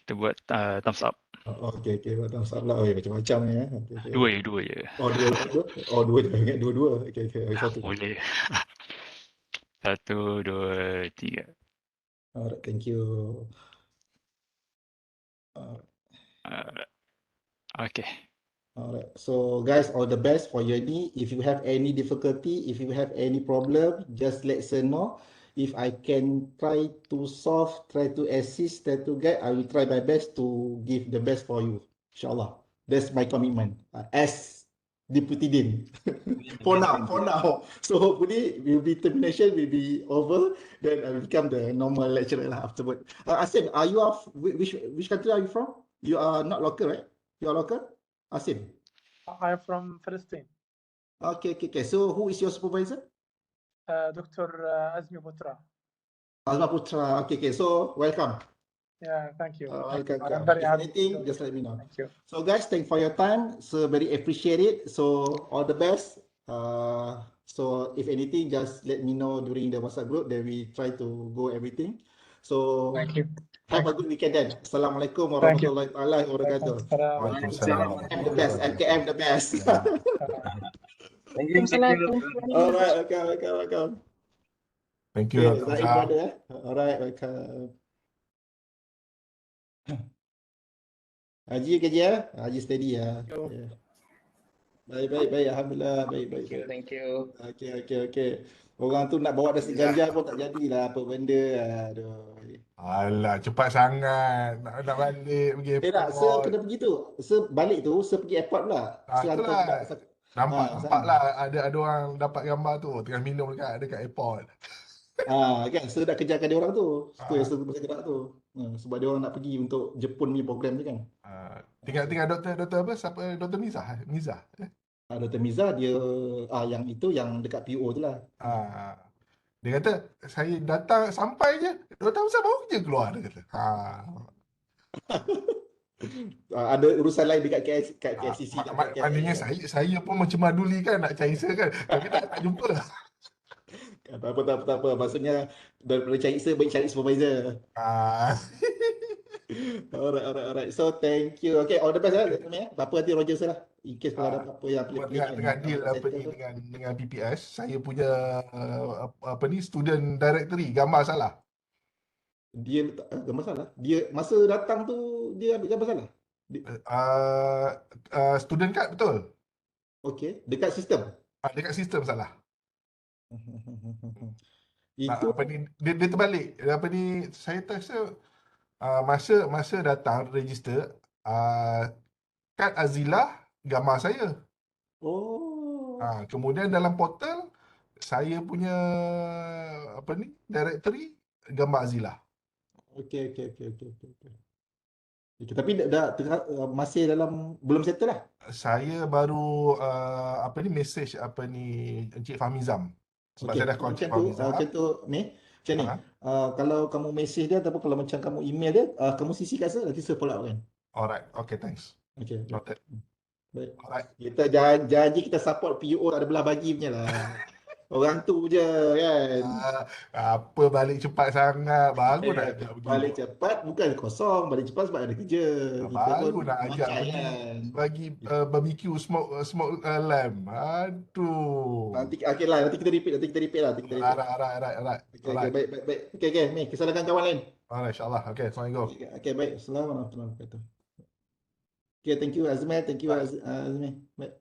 kita buat thumbs up. Okay. Thumbs up lah. Macam-macam ni. Okay. Dua je. Dua je. Ingat dua-dua. Okay. Satu. Boleh. 1, 2, 3. Alright, thank you. Okay. Alright, so guys, all the best for your journey. If you have any difficulty, if you have any problem, just let us know. If I can try to solve, try to assist, try to guide, I will try my best to give the best for you. Inshallah. That's my commitment as Deputy Dean. For now. So hopefully will be termination will be over. Then I will become the normal lecturer lah afterward. Asim, are you of which country are you from? You are not local, right? You are local? Asim. I'm from Palestine. Okay. So who is your supervisor? Dr. Azmi Putra. Azma Putra. Okay. So welcome. Yeah, thank you. Welcome. I'm very If happy. anything, just let me know. Thank you. So guys, thanks for your time. So very appreciate it. So all the best. So if anything, just let me know during the WhatsApp group. Then we try to go everything. So Thank you. have a good weekend then. Assalamualaikum Thank you. warahmatullahi wabarakatuh. Waalaikumsalam. FKM the best. FKM the best. Thank you. Alright, welcome. Thank you, Okay, Dr. Zaid Zah. brother. Alright, welcome. Haji kerja ya? Haji steady ya. Yeah. Baik. Alhamdulillah. Baik. Thank you. Okay. Orang tu nak bawa nasi ganja pun tak jadilah apa benda. Aduh. Alah, cepat sangat. Nak balik pergi Tak, airport. kena pergi tu. Balik tu, pergi airport pula. Itulah. Nampak sana. lah ada orang dapat gambar tu tengah minum dekat airport. Kan, dah kejarkan dia orang tu. Itu yang saya gerak tu. Sebab dia orang nak pergi untuk Jepun ni program tu kan. Tinggal doktor apa? Siapa? Dr. Miza. Dr. Miza dia yang itu yang dekat PO tu lah. Dia kata saya datang sampai je Dr. Miza baru je keluar dia kata. Ada urusan lain dekat KLCC. Maknanya saya pun macam maduli kan nak cari saya kan. Tapi tak jumpa. Tak apa. Maksudnya daripada cari saya, baik cari supervisor. Alright. So thank you. Okay, all the best lah. Apa nanti Roger saya lah. In case kalau ada apa-apa yang pelik-pelik. Tengah deal apa ni dengan PPS. Saya punya student directory gambar salah. Dia gambar salah. Dia masa datang tu dia ambil gambar salah. Student card betul. Okay, dekat sistem. Dekat sistem salah. Itu dia terbalik. Saya terasa masa datang register kad Azilah gambar saya. Kemudian dalam portal saya punya directory gambar Azilah. Okay. Tapi dah masih dalam belum settle lah. Saya baru message Encik Fahmizam. Sebab saya dah contact Fahmizam. Macam tu macam ni. Kalau kamu message dia ataupun kalau macam kamu email dia, kamu CC kat saya, nanti saya follow up kan. Alright, okay, thanks. Okay. Noted. Baik. Alright. Kita janji kita support PO, tak ada belah bagi punya lah. Orang tu je kan. Apa balik cepat sangat. Baru nak ajak pergi. Balik cepat bukan kosong. Balik cepat sebab ada kerja. Baru nak ajak pergi bagi barbecue smoke lamb. Aduh. Nanti kita repeat lah. Alright. Baik. Okay. Ni kesalahan kawan lain. Alright, insyaAllah. Okay, Assalamualaikum. Okay, baik. Assalamualaikum warahmatullahi wabarakatuh. Okay, thank you Azmi. Azmi. Baik.